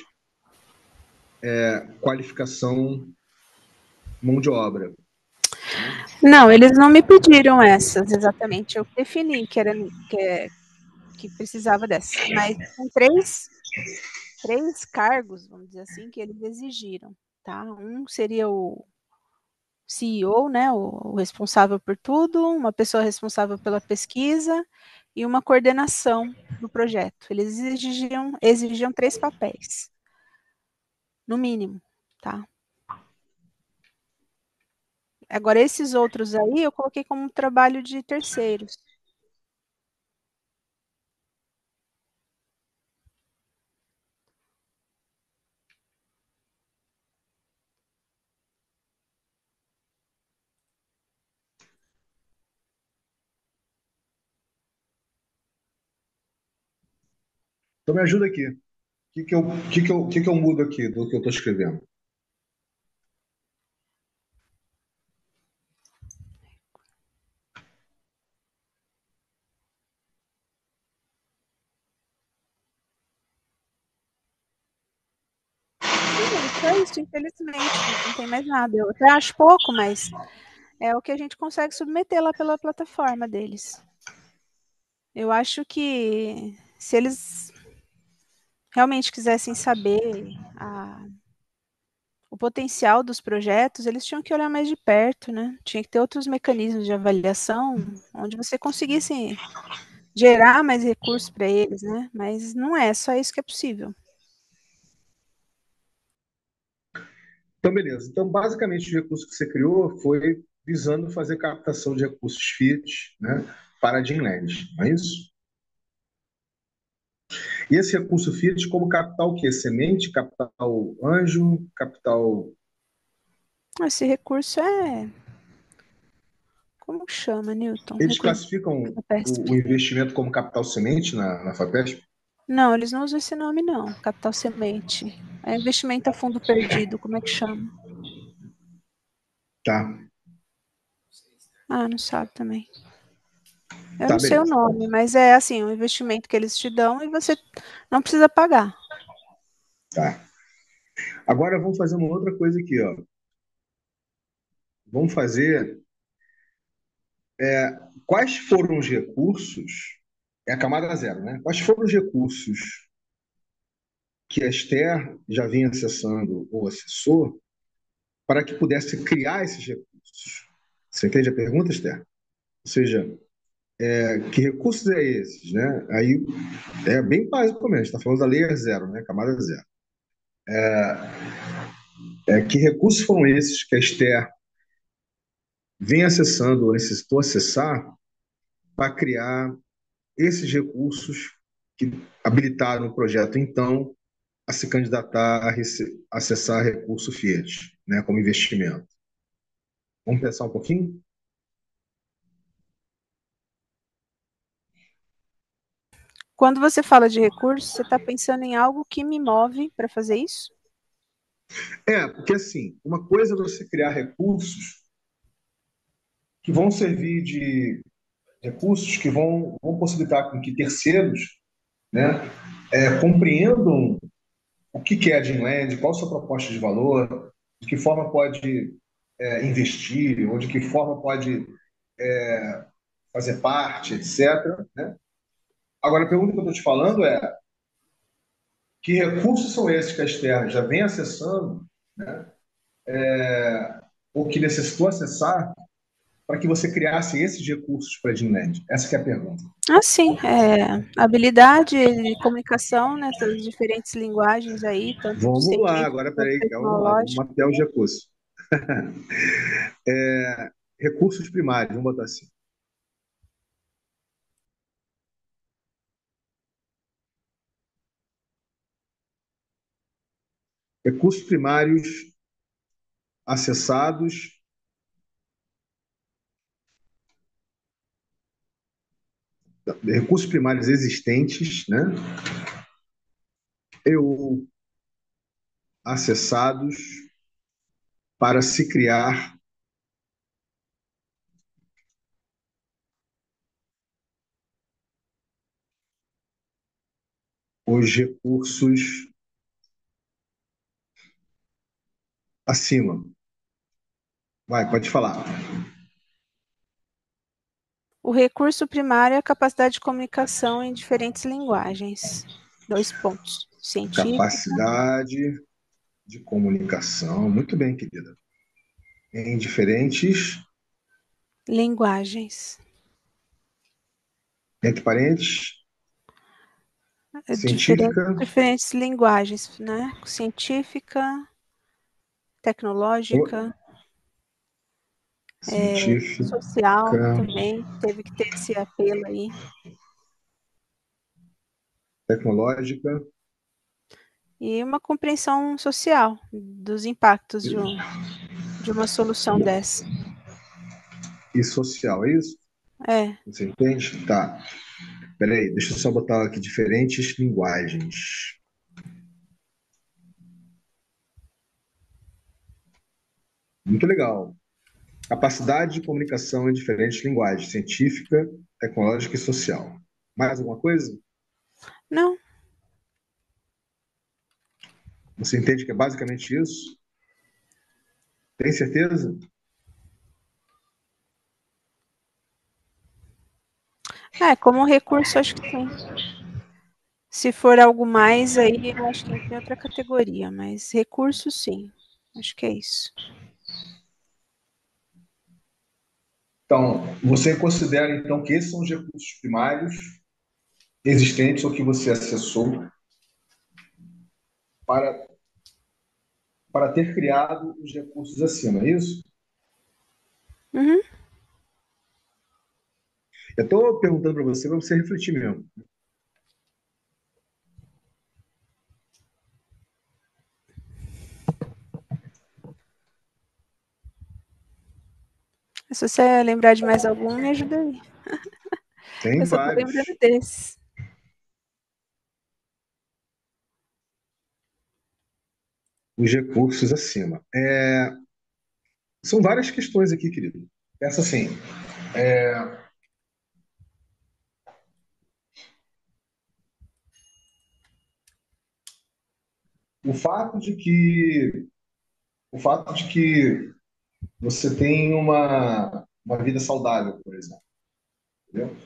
qualificação, mão de obra. Não, eles não me pediram essas exatamente. Eu defini que precisava dessas. Mas tem três cargos, vamos dizer assim, que eles exigiram. Tá? Um seria o CEO, né, o responsável por tudo, uma pessoa responsável pela pesquisa e uma coordenação do projeto. Eles exigiam 3 papéis, no mínimo, tá? Agora, esses outros aí eu coloquei como um trabalho de terceiros. Então me ajuda aqui. O que que eu mudo aqui do que eu estou escrevendo? Só isso, infelizmente, não tem mais nada. Eu até acho pouco, mas é o que a gente consegue submeter lá pela plataforma deles. Eu acho que se eles realmente quisessem saber o potencial dos projetos, eles tinham que olhar mais de perto, né? Tinha que ter outros mecanismos de avaliação onde você conseguisse gerar mais recursos para eles, né? Mas não é só isso que é possível. Então, beleza. Então, basicamente, o recurso que você criou foi visando fazer captação de recursos Fiat, né, para a Dreamland, não é isso? E esse recurso Fiat, como capital o quê? Semente, capital anjo, capital. Esse recurso é. Como chama, Newton? Eles Recurso classificam da o PESP. investimento como capital semente na FAPESP? Não, eles não usam esse nome, não. Capital semente. É investimento a fundo perdido, como é que chama? Tá, Não sabe também. Eu tá, não sei o beleza. nome, mas é assim, um investimento que eles te dão e você não precisa pagar. Tá. Agora vamos fazer uma outra coisa aqui, ó. Vamos fazer quais foram os recursos, é a camada zero, né? Quais foram os recursos que a Esther já vinha acessando ou acessou para que pudesse criar esses recursos? Você entende a pergunta, Esther? Ou seja, que recursos é esses, né? Aí é bem básico mesmo, a gente está falando da layer zero, né? Camada zero. Que recursos foram esses que a Esther vem acessando ou necessitou acessar para criar esses recursos que habilitaram o projeto, então, a se candidatar a acessar recurso Fiat, né, como investimento. Vamos pensar um pouquinho? Quando você fala de recursos, você está pensando em algo que me move para fazer isso? Porque assim, uma coisa é você criar recursos que vão servir de recursos que vão possibilitar com que terceiros, né, compreendam o que é a Gymland, qual a sua proposta de valor, de que forma pode investir, ou de que forma pode fazer parte, etc. Né? Agora, a pergunta que eu estou te falando é: que recursos são esses que a Esther já vem acessando, né? Ou que necessitou acessar para que você criasse esses recursos para a Gymland? Essa que é a pergunta. Sim, habilidade de comunicação nessas diferentes linguagens aí, tanto Vamos lá, científica agora quanto peraí, calma lá, vamos tecnológica. mapear os recursos. Recursos primários, vamos botar assim. Recursos primários acessados, recursos primários existentes, né? ou acessados para se criar os recursos acima. Vai, pode falar. O recurso primário é a capacidade de comunicação em diferentes linguagens. 2 pontos. Científica, Capacidade de comunicação. Muito bem, querida. Em diferentes, linguagens. entre parênteses, científica, Diferentes linguagens, né? Científica, tecnológica, social científica, também, teve que ter esse apelo aí. tecnológica E uma compreensão social dos impactos de uma solução dessa. e social, é isso? É, Você entende? Tá. Peraí, deixa eu só botar aqui diferentes linguagens. Muito legal. Capacidade de comunicação em diferentes linguagens, científica, tecnológica e social. Mais alguma coisa? não, Você entende que é basicamente isso? Tem certeza? como recurso acho que sim. Se for algo mais, aí eu acho que entra em outra categoria, mas recurso sim, acho que é isso. Então, você considera então que esses são os recursos primários existentes ou que você acessou para, para ter criado os recursos acima, é isso? Uhum. Eu estou perguntando para você refletir mesmo. Se você lembrar de mais algum, me ajuda aí. Tem Eu só tô vários. lembrando desses. Os recursos acima. São várias questões aqui, querido. Pensa assim, o fato de que o fato de que você tem uma vida saudável, por exemplo, entendeu?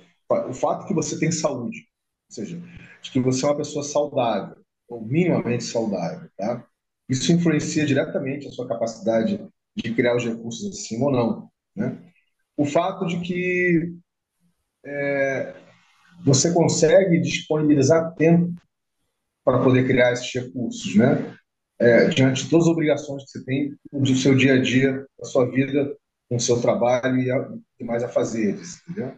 O fato que você tem saúde, ou seja, de que você é uma pessoa saudável, ou minimamente saudável, tá? Isso influencia diretamente a sua capacidade de criar os recursos acima ou não, né? O fato de que você consegue disponibilizar tempo para poder criar esses recursos, né? Diante de todas as obrigações que você tem do seu dia a dia, da sua vida, com o seu trabalho e mais a fazeres, entendeu?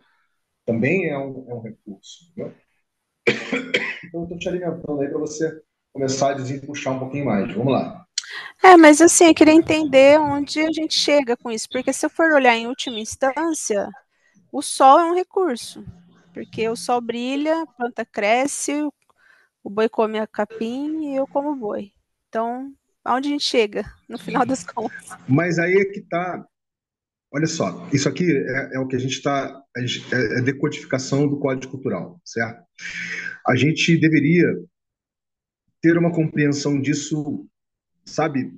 Também é um recurso, entendeu? Então, eu estou te alimentando aí para você começar a desempuxar um pouquinho mais. Vamos lá. Mas assim, eu queria entender onde a gente chega com isso, porque se eu for olhar em última instância, o sol é um recurso, porque o sol brilha, a planta cresce, o boi come a capim e eu como boi. Então, aonde a gente chega, no final das contas? Mas aí é que está. Olha só, isso aqui é o que a gente está. É decodificação do Código Cultural, certo? A gente deveria ter uma compreensão disso, sabe,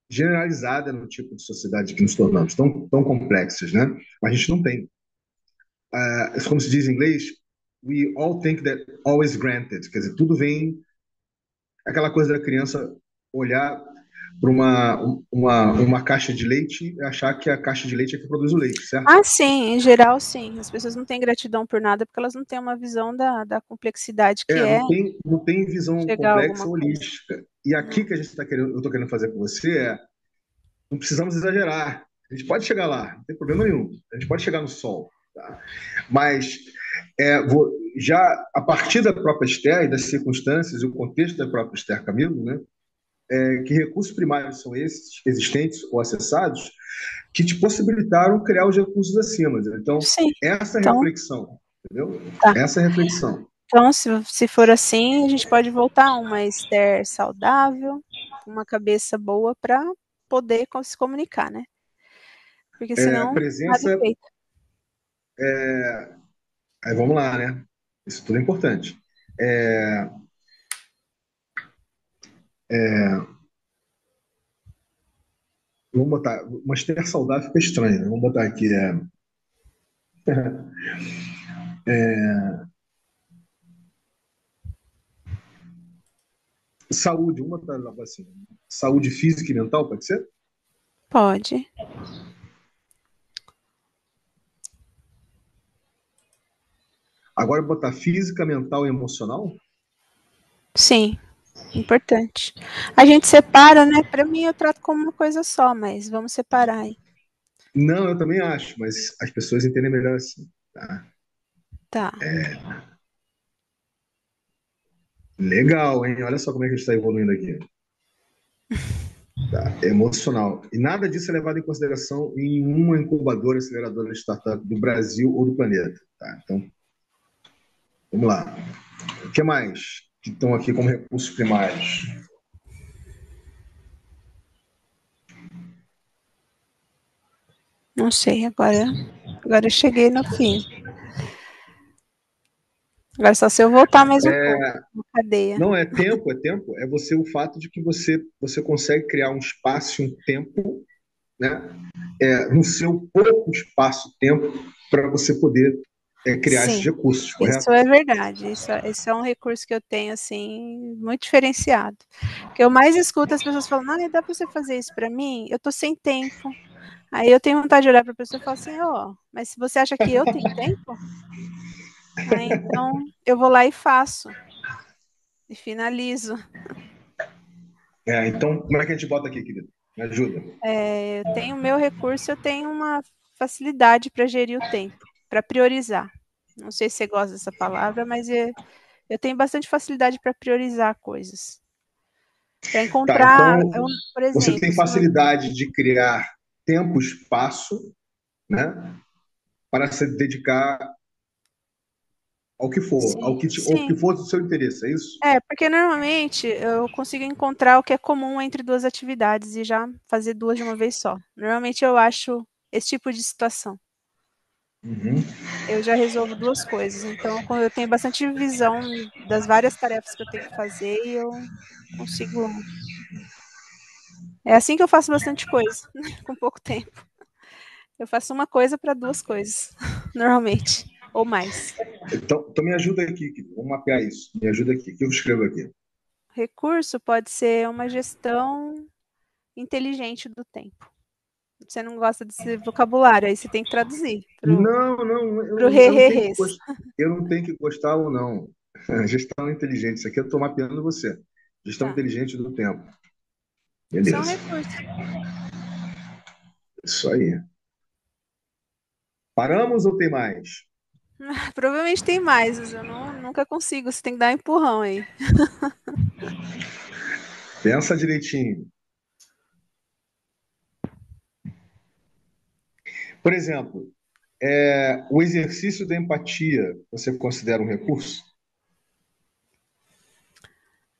generalizada no tipo de sociedade que nos tornamos, tão complexas, né? Mas a gente não tem. Como se diz em inglês, we all think that all is granted. Quer dizer, tudo vem, aquela coisa da criança olhar para uma caixa de leite e achar que a caixa de leite é que produz o leite, certo? Ah, sim, em geral, sim. As pessoas não têm gratidão por nada porque elas não têm uma visão da complexidade que é Não tem visão chegar a complexa alguma coisa. holística. E aqui que a gente está querendo, eu estou querendo fazer com você não precisamos exagerar. A gente pode chegar lá, não tem problema nenhum. A gente pode chegar no sol, tá? Mas já a partir da própria Esther e das circunstâncias e o contexto da própria Esther Camilo, né? Que recursos primários são esses existentes ou acessados que te possibilitaram criar os recursos acima. Então, Sim, essa então reflexão, entendeu? tá. Essa reflexão. Então, se for assim, a gente pode voltar a uma Esther saudável, com uma cabeça boa para poder se comunicar, né? Porque senão, nada é Presença, feito. aí vamos lá, né? Isso tudo é importante. É, Vamos botar, uma Esther saudável fica estranho, né? Vamos botar aqui, saúde, vamos botar assim, saúde física e mental, pode ser? Pode. Agora botar física, mental e emocional? Sim, importante. A gente separa, né? Para mim, eu trato como uma coisa só, mas vamos separar aí. Não, eu também acho, mas as pessoas entendem melhor assim. Tá? Tá. Legal, hein? Olha só como é que a gente está evoluindo aqui. Tá? Emocional. E nada disso é levado em consideração em uma incubadora, aceleradora de startup do Brasil ou do planeta. Tá? Então, vamos lá. O que mais que estão aqui como recursos primários? Não sei, agora eu cheguei no fim. Agora só se eu voltar mais um pouco na cadeia. Não, é tempo, é tempo. É você o fato de que você consegue criar um espaço e um tempo, né? No seu pouco espaço-tempo para você poder criar esses Sim, recursos, isso correto? é verdade. Isso é um recurso que eu tenho, assim, muito diferenciado. O que eu mais escuto as pessoas falando, ah, dá para você fazer isso para mim? Eu tô sem tempo. Aí eu tenho vontade de olhar para a pessoa e falar assim, ó, mas se você acha que eu tenho tempo, aí então eu vou lá e faço, e finalizo. Então, como é que a gente bota aqui, querido? Me ajuda. Eu tenho o meu recurso, eu tenho uma facilidade para gerir o tempo, para priorizar. Não sei se você gosta dessa palavra, mas eu tenho bastante facilidade para priorizar coisas. Para Tá, encontrar, então por você exemplo, tem facilidade de criar tempo, espaço, né, para se dedicar ao que for, sim, ao que sim. for do seu interesse, é isso? Porque normalmente eu consigo encontrar o que é comum entre duas atividades e já fazer duas de uma vez só. Normalmente eu acho esse tipo de situação. Uhum. Eu já resolvo duas coisas. Então, quando eu tenho bastante visão das várias tarefas que eu tenho que fazer, eu consigo. É assim que eu faço bastante coisa, com pouco tempo. Eu faço uma coisa para duas coisas, normalmente, ou mais. Então me ajuda aqui, querido. Vamos mapear isso. Me ajuda aqui. O que eu escrevo aqui? Recurso pode ser uma gestão inteligente do tempo. Você não gosta desse vocabulário, aí você tem que traduzir Não, não, pro eu não tenho que re-re-res. gostar, eu não tenho que gostar ou não. Gestão inteligente, isso aqui eu estou mapeando você. Gestão Tá. inteligente do tempo. Isso é um Beleza. recurso. Isso aí. Paramos ou tem mais? Provavelmente tem mais, mas eu nunca consigo. Você tem que dar um empurrão aí. Pensa direitinho. Por exemplo, o exercício da empatia, você considera um recurso?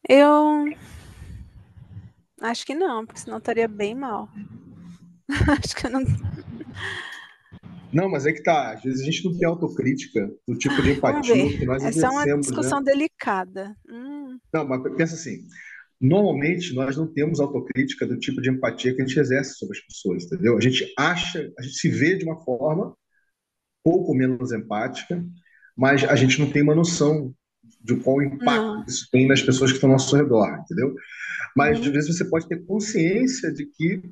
Eu acho que não, porque senão eu estaria bem mal. Acho que eu não. Não, mas é que tá. Às vezes a gente não tem autocrítica do tipo de Vamos empatia ver. que nós Essa é uma exercemos, né? discussão delicada. Não, mas pensa assim. Normalmente nós não temos autocrítica do tipo de empatia que a gente exerce sobre as pessoas, entendeu? A gente acha, a gente se vê de uma forma pouco menos empática, mas a gente não tem uma noção de qual impacto Não. isso tem nas pessoas que estão ao nosso redor, entendeu? Mas às Uhum. vezes você pode ter consciência de que,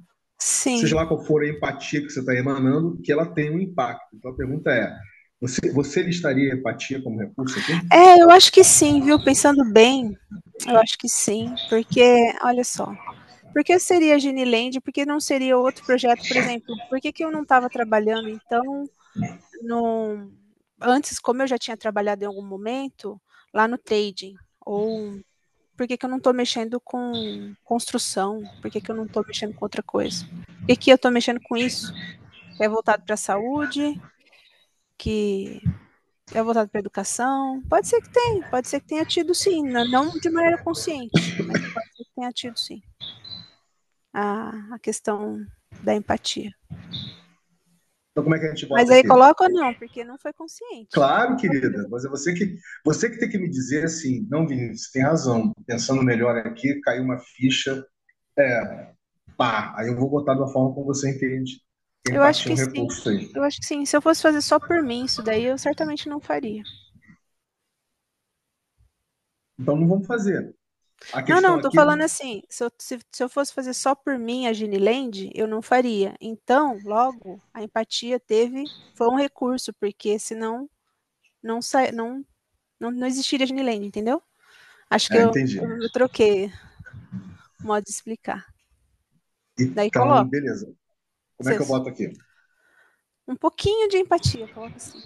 seja Sim. lá qual for a empatia que você está emanando, que ela tem um impacto. Então a pergunta é: você listaria a empatia como recurso aqui? Eu acho que sim, viu? Pensando bem, eu acho que sim, porque, olha só, por que seria a Giniland? Por que não seria outro projeto, por exemplo? Por que que eu não estava trabalhando, então, no, antes, como eu já tinha trabalhado em algum momento, lá no trading? Ou por que que eu não estou mexendo com construção? Por que que eu não estou mexendo com outra coisa? Por que que eu estou mexendo com isso? Que é voltado para a saúde, que é voltado para a educação? Pode ser que tenha tido sim, não de maneira consciente, mas pode ser que tenha tido sim a questão da empatia. Então como é que a gente Mas bota aí aqui? coloca não, porque não foi consciente. Claro, querida, mas é você que tem que me dizer assim, não, Vinícius, você tem razão. Pensando melhor aqui, caiu uma ficha, pá, aí eu vou botar de uma forma como você entende. Que a Eu acho empatia é que um sim. recurso aí. Eu acho que sim. Se eu fosse fazer só por mim, isso daí eu certamente não faria. Então não vamos fazer. A Não, questão não, tô aqui, falando assim, se eu fosse fazer só por mim a Giniland, eu não faria. Então, logo, a empatia foi um recurso, porque senão não existiria Giniland, entendeu? Acho que entendi. eu troquei o modo de explicar. Daí Então, coloca. beleza. Como é que eu Vocês, boto aqui? um pouquinho de empatia, coloca assim.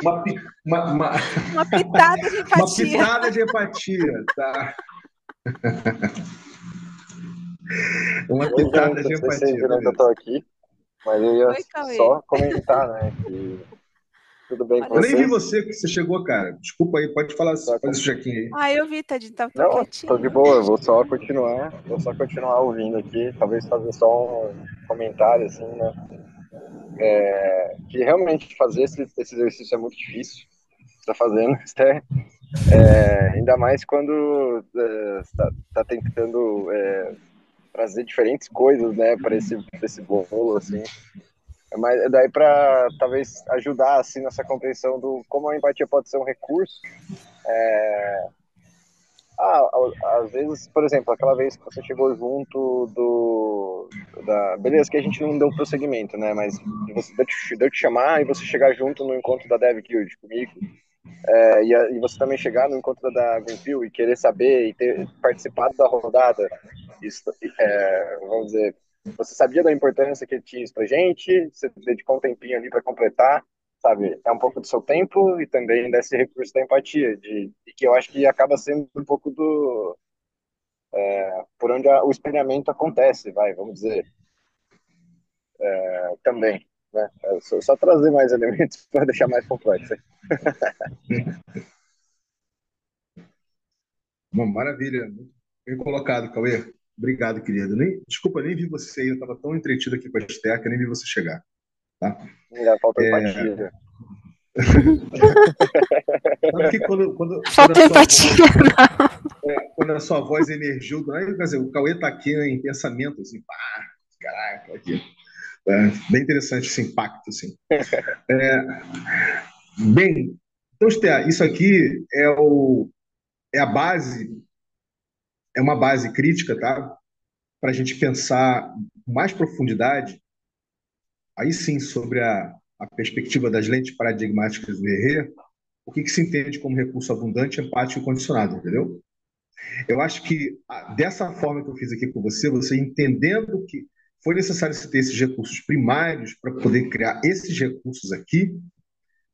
Uma, pi- uma, Uma pitada de uma empatia. pitada de empatia, tá? Uma Oi, pitada gente, de não sei se vocês empatia, viram que eu beleza. tô aqui, mas eu ia Oi, Cauê. só comentar, né, que tudo bem com Olha Eu nem vi só. vocês? você que você chegou, cara. Desculpa aí, pode falar, Tá fazer com- isso aqui aí. Ah, eu vi, tadinho, tava tão Não, tô de quietinho. boa, vou só continuar ouvindo aqui, talvez fazer só um comentário, assim, né, que realmente fazer esse exercício é muito difícil, você tá fazendo, até, ainda mais quando tá tentando trazer diferentes coisas, né, para pra esse bolo, assim. Mas é daí para talvez ajudar assim nessa compreensão do como a empatia pode ser um recurso. Às vezes, por exemplo, aquela vez que você chegou junto beleza que a gente não deu prosseguimento, né? Mas de eu te chamar e você chegar junto no encontro da Dev Guild comigo, e você também chegar no encontro da Greenfield e querer saber e ter participado da rodada, isso, vamos dizer, você sabia da importância que tinha isso pra gente, você dedicou um tempinho ali para completar, sabe? É um pouco do seu tempo e também desse recurso da empatia, de que eu acho que acaba sendo um pouco por onde o espelhamento acontece, vamos dizer, também. Né? Só trazer mais elementos para deixar mais complexo. Uma maravilha. Muito bem colocado, Cauê. Obrigado, querido. Desculpa, nem vi você aí. Eu estava tão entretido aqui com a Esteca, nem vi você chegar. Tá? Ainda faltou empatia. Tanto que quando, a Falta sua empatia. voz, quando a sua voz emergiu, quer dizer, o Cauê está aqui, né, em pensamento, assim, pá, caraca, aqui. Bem interessante esse impacto, assim. Bem, então, Esté, isso aqui é a base, é uma base crítica, tá? Para a gente pensar com mais profundidade, aí sim, sobre a perspectiva das lentes paradigmáticas do Herrera, o que se entende como recurso abundante, empático e condicionado, entendeu? Eu acho que dessa forma que eu fiz aqui com você, você entendendo que foi necessário você ter esses recursos primários para poder criar esses recursos aqui,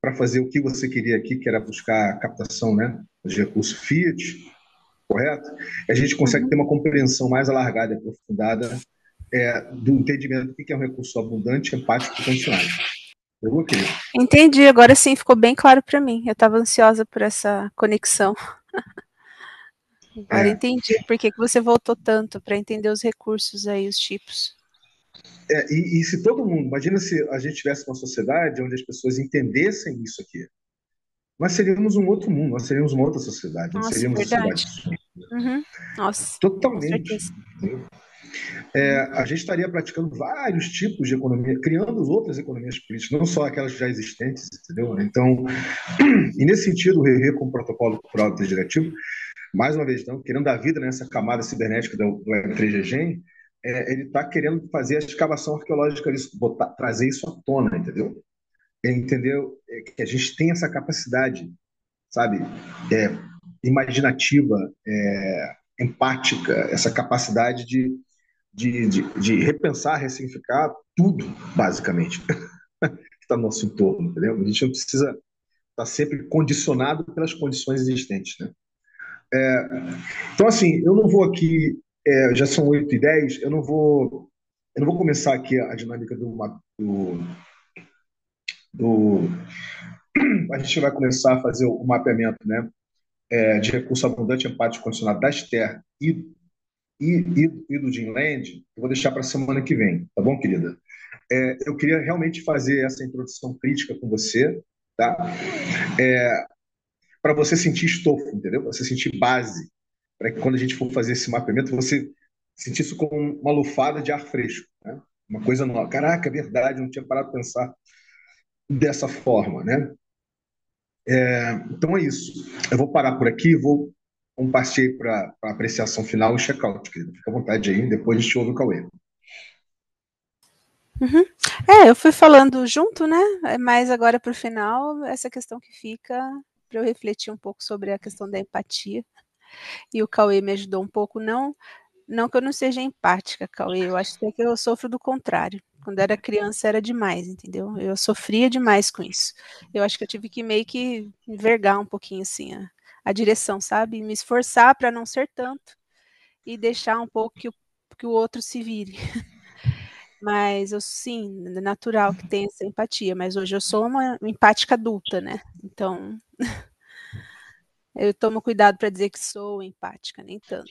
para fazer o que você queria aqui, que era buscar a captação, né, de recursos Fiat, correto? E a gente consegue ter Uhum. uma compreensão mais alargada e aprofundada do entendimento do que é um recurso abundante, empático e condicionado. Eu, querido? Entendi, agora sim ficou bem claro para mim. Eu estava ansiosa por essa conexão. Agora É, entendi por que você voltou tanto para entender os recursos aí, os tipos. e se todo mundo, imagina se a gente tivesse uma sociedade onde as pessoas entendessem isso aqui, nós seríamos um outro mundo, nós seríamos uma outra sociedade, não Nossa, seríamos a sociedade verdade. Uhum. Nossa, com totalmente. certeza. Uhum. A gente estaria praticando vários tipos de economia, criando outras economias políticas, não só aquelas já existentes, entendeu? Então, e nesse sentido, o RE com o protocolo cultural interdiretivo, mais uma vez, então, querendo dar vida nessa camada cibernética do Web3GGEN, ele está querendo fazer a escavação arqueológica disso, trazer isso à tona, entendeu? Entendeu? Que a gente tem essa capacidade, sabe, imaginativa, empática, essa capacidade de repensar, ressignificar tudo, basicamente, que está no nosso entorno, entendeu? A gente não precisa estar sempre condicionado pelas condições existentes, né? Então, assim, eu não vou aqui, já são 8h10, eu não vou começar aqui a dinâmica do a gente vai começar a fazer o mapeamento, né, de recurso abundante, empático condicionado das terras e do Greenland, eu vou deixar para a semana que vem, tá bom, querida? Eu queria realmente fazer essa introdução crítica com você, tá? Para você sentir estofo, entendeu? Para você sentir base, para que quando a gente for fazer esse mapeamento, você sentir isso como uma lufada de ar fresco, né? Uma coisa nova. Caraca, é verdade, eu não tinha parado de pensar dessa forma, né? Então é isso. Eu vou parar por aqui, vou partir para a apreciação final e check-out, querida. Fica à vontade aí, depois a gente ouve o Cauê. Uhum. Eu fui falando junto, né? Mas agora para o final, essa questão que fica para eu refletir um pouco sobre a questão da empatia. E o Cauê me ajudou um pouco, não que eu não seja empática, Cauê, eu acho até que eu sofro do contrário. Quando era criança era demais, entendeu? Eu sofria demais com isso. Eu acho que eu tive que meio que envergar um pouquinho assim a direção, sabe? Me esforçar para não ser tanto e deixar um pouco que o outro se vire. Mas eu sim, é natural que tenha essa empatia, mas hoje eu sou uma empática adulta, né? Então, eu tomo cuidado para dizer que sou empática, nem tanto.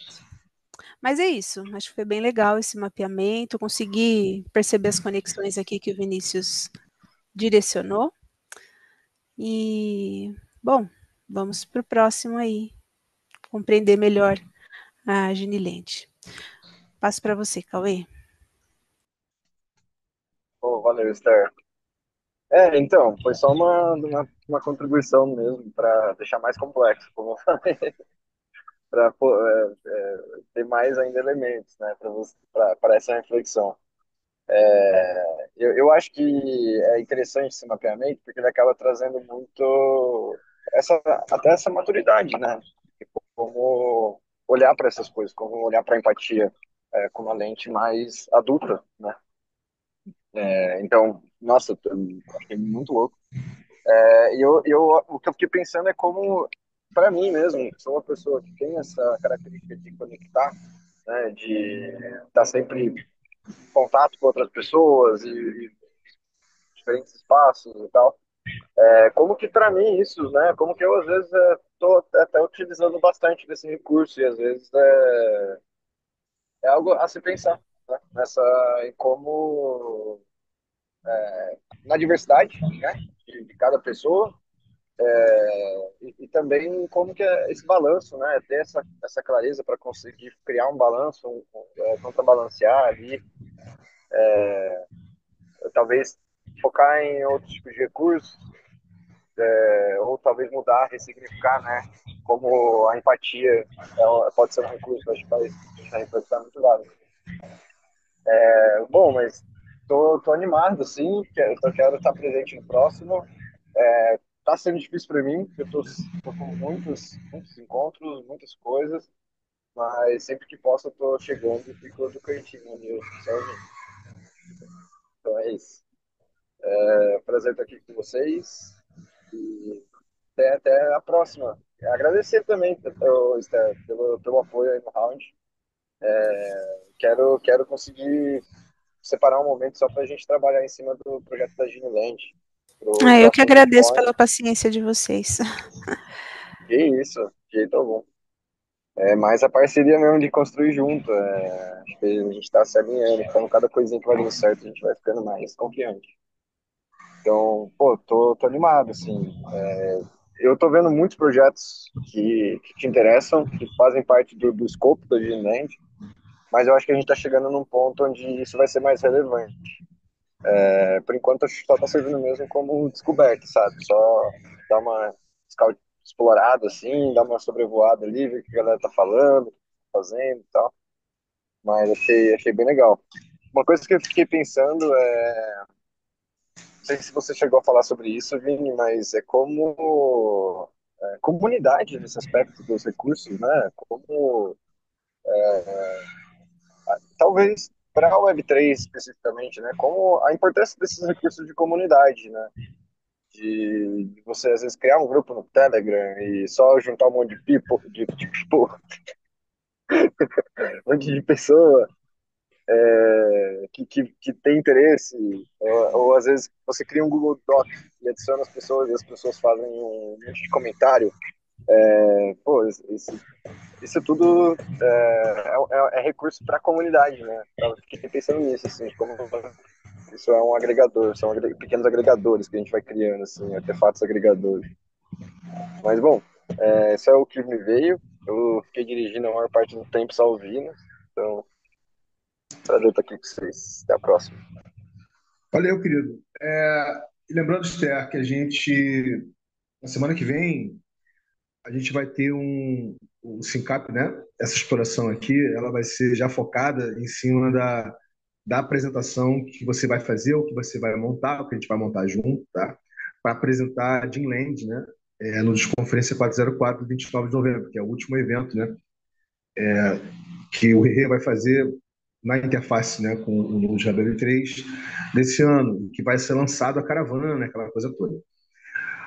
Mas é isso, acho que foi bem legal esse mapeamento, consegui perceber as conexões aqui que o Vinícius direcionou. E, bom, vamos para o próximo aí, compreender melhor a Ginilente. Passo para você, Cauê. Pô, valeu, Esther. Então, foi só uma contribuição mesmo para deixar mais complexo, como eu falei, para ter mais ainda elementos, né, para essa reflexão. Eu acho que é interessante esse mapeamento porque ele acaba trazendo muito até essa maturidade, né? Como olhar para essas coisas, como olhar para a empatia com uma lente mais adulta, né? Então, nossa, eu achei muito louco. O que eu fiquei pensando é como, para mim mesmo, sou uma pessoa que tem essa característica de conectar, né? De estar sempre em contato com outras pessoas e diferentes espaços e tal. Como que para mim isso, né? Como que eu às vezes estou até utilizando bastante desse recurso e às vezes é algo a se pensar, né? Em como na diversidade, né? De cada pessoa e também como que é esse balanço, né? Ter essa clareza para conseguir criar um balanço, contrabalancear ali, talvez focar em outros tipos de recursos ou talvez mudar, ressignificar, né? Como a empatia pode ser um recurso, acho que faz deixar reflexão muito válido. Bom, mas tô animado, sim, quero estar presente no próximo. Tá sendo difícil para mim, porque eu tô com muitos encontros, muitas coisas, mas sempre que posso eu tô chegando e fico do cantinho ali, observe. Então é isso. É um prazer estar aqui com vocês e até a próxima. Agradecer também, Esther, pelo apoio aí no round. Quero conseguir separar um momento só para a gente trabalhar em cima do projeto da Giniland para o Eu que próximo agradeço endpoint. pela paciência de vocês. Que isso, de jeito algum. É mais a parceria mesmo de construir junto. Acho que a gente está se alinhando, então cada coisinha que vai dando certo a gente vai ficando mais confiante. Então, pô, tô animado, assim. Eu tô vendo muitos projetos que te interessam, que fazem parte do escopo da Giniland, mas eu acho que a gente está chegando num ponto onde isso vai ser mais relevante. Por enquanto, acho que só está servindo mesmo como descoberta, sabe? Só dar uma explorada, assim, dar uma sobrevoada ali, ver o que a galera tá falando, fazendo e tal. Mas achei bem legal. Uma coisa que eu fiquei pensando não sei se você chegou a falar sobre isso, Vini, mas é como comunidade nesse aspecto dos recursos, né? Como talvez para a Web3 especificamente, né? Como a importância desses recursos de comunidade, né? De você às vezes criar um grupo no Telegram e só juntar um monte de people, um monte de pessoa que tem interesse, ou às vezes você cria um Google Doc e adiciona as pessoas e as pessoas fazem um monte de comentário. Pô, isso tudo é recurso para a comunidade, né? Eu fiquei pensando nisso, assim, como isso é um agregador, são pequenos agregadores que a gente vai criando, assim, artefatos agregadores. Mas, bom, isso é o que me veio. Eu fiquei dirigindo a maior parte do tempo só ouvindo. Então, prazer estar aqui com vocês. Até a próxima. Valeu, querido. E lembrando, Esther, que na semana que vem, a gente vai ter o SINCAP, né? Essa exploração aqui, ela vai ser já focada em cima da apresentação que você vai fazer, o que você vai montar, o que a gente vai montar junto, tá? Para apresentar a Dreamland, né? No Desconferência 404, 29 de novembro, que é o último evento, né? Que o Rê vai fazer na interface, né, com o Node Rebel 3 desse ano, que vai ser lançado a caravana, né, aquela coisa toda.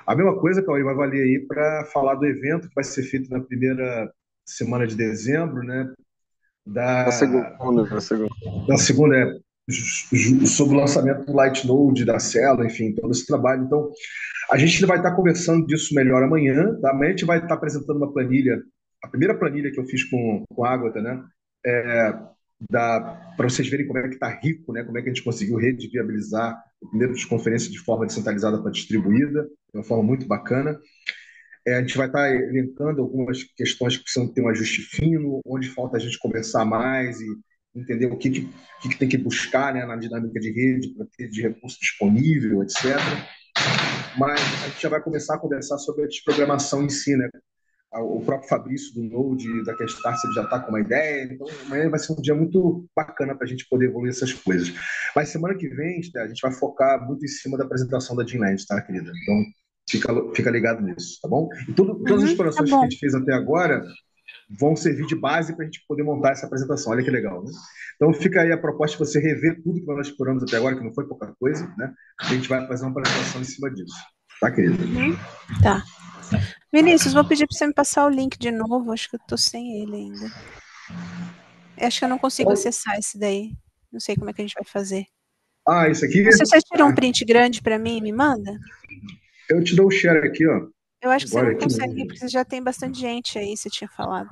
A mesma coisa, Cauê, vai valer aí para falar do evento que vai ser feito na primeira semana de dezembro, né, Na da, segunda, na segunda. da segunda, sobre o lançamento do Light Node, da Celo, enfim, todo esse trabalho. Então, a gente vai estar conversando disso melhor amanhã, tá? Amanhã a gente vai estar apresentando uma planilha, a primeira planilha que eu fiz com a Ágata, né? É, para vocês verem como é que está rico, né? Como é que a gente conseguiu rede viabilizar o primeiro desconferência de forma descentralizada para distribuída, de uma forma muito bacana. A gente vai estar elencando algumas questões que precisam ter um ajuste fino, onde falta a gente conversar mais e entender o que tem que buscar, né, na dinâmica de rede, para ter de recurso disponível, etc. Mas a gente já vai começar a conversar sobre a desprogramação em si, né? O próprio Fabrício do Node, da Questarse, ele já está com uma ideia, então amanhã vai ser um dia muito bacana para a gente poder evoluir essas coisas. Mas semana que vem, a gente vai focar muito em cima da apresentação da Dreamland, tá, querida? Então fica ligado nisso, tá bom? E todas as Tá explorações que a bom. gente fez até agora vão servir de base para a gente poder montar essa apresentação. Olha que legal, né? Então fica aí a proposta de você rever tudo que nós exploramos até agora, que não foi pouca coisa, né? A gente vai fazer uma apresentação em cima disso. Tá, querido? Tá. Vinícius, vou pedir para você me passar o link de novo. Acho que eu tô sem ele ainda. Acho que eu não consigo acessar esse daí. Não sei como é que a gente vai fazer. Isso aqui? Se você tirou um print grande para mim, me manda. Eu te dou o share aqui, ó. Eu acho que você Agora não aqui consegue, mesmo. porque já tem bastante gente aí, você tinha falado.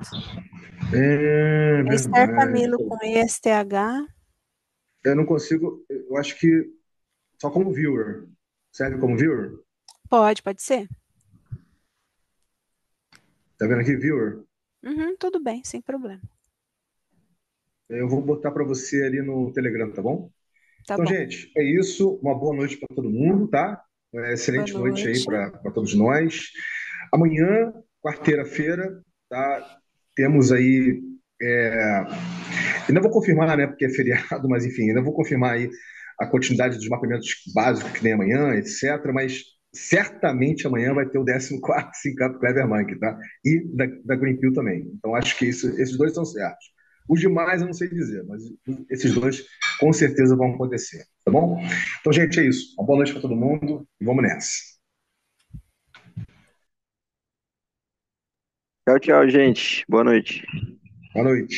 É É Esther verdade. Camilo com ESTH. Eu não consigo. Eu acho que só como viewer. Serve como viewer? Pode ser? Tá vendo aqui, viewer? Tudo bem, sem problema. Eu vou botar para você ali no Telegram, tá bom? Tá Então, bom. gente, é isso. Uma boa noite para todo mundo, tá? Excelente Boa noite aí noite. para todos nós. Amanhã, quarta-feira, tá? Temos aí. Ainda vou confirmar, né? Porque é feriado, mas enfim, ainda vou confirmar aí a continuidade dos mapeamentos básicos que tem amanhã, etc. Mas certamente amanhã vai ter o 14º SimCap Clever Monkey, tá? E da Greenpill também. Então acho que esses dois estão certos. Os demais eu não sei dizer, mas esses dois com certeza vão acontecer, tá bom? Então, gente, é isso. Uma boa noite para todo mundo e vamos nessa. Tchau, tchau, gente. Boa noite. Boa noite.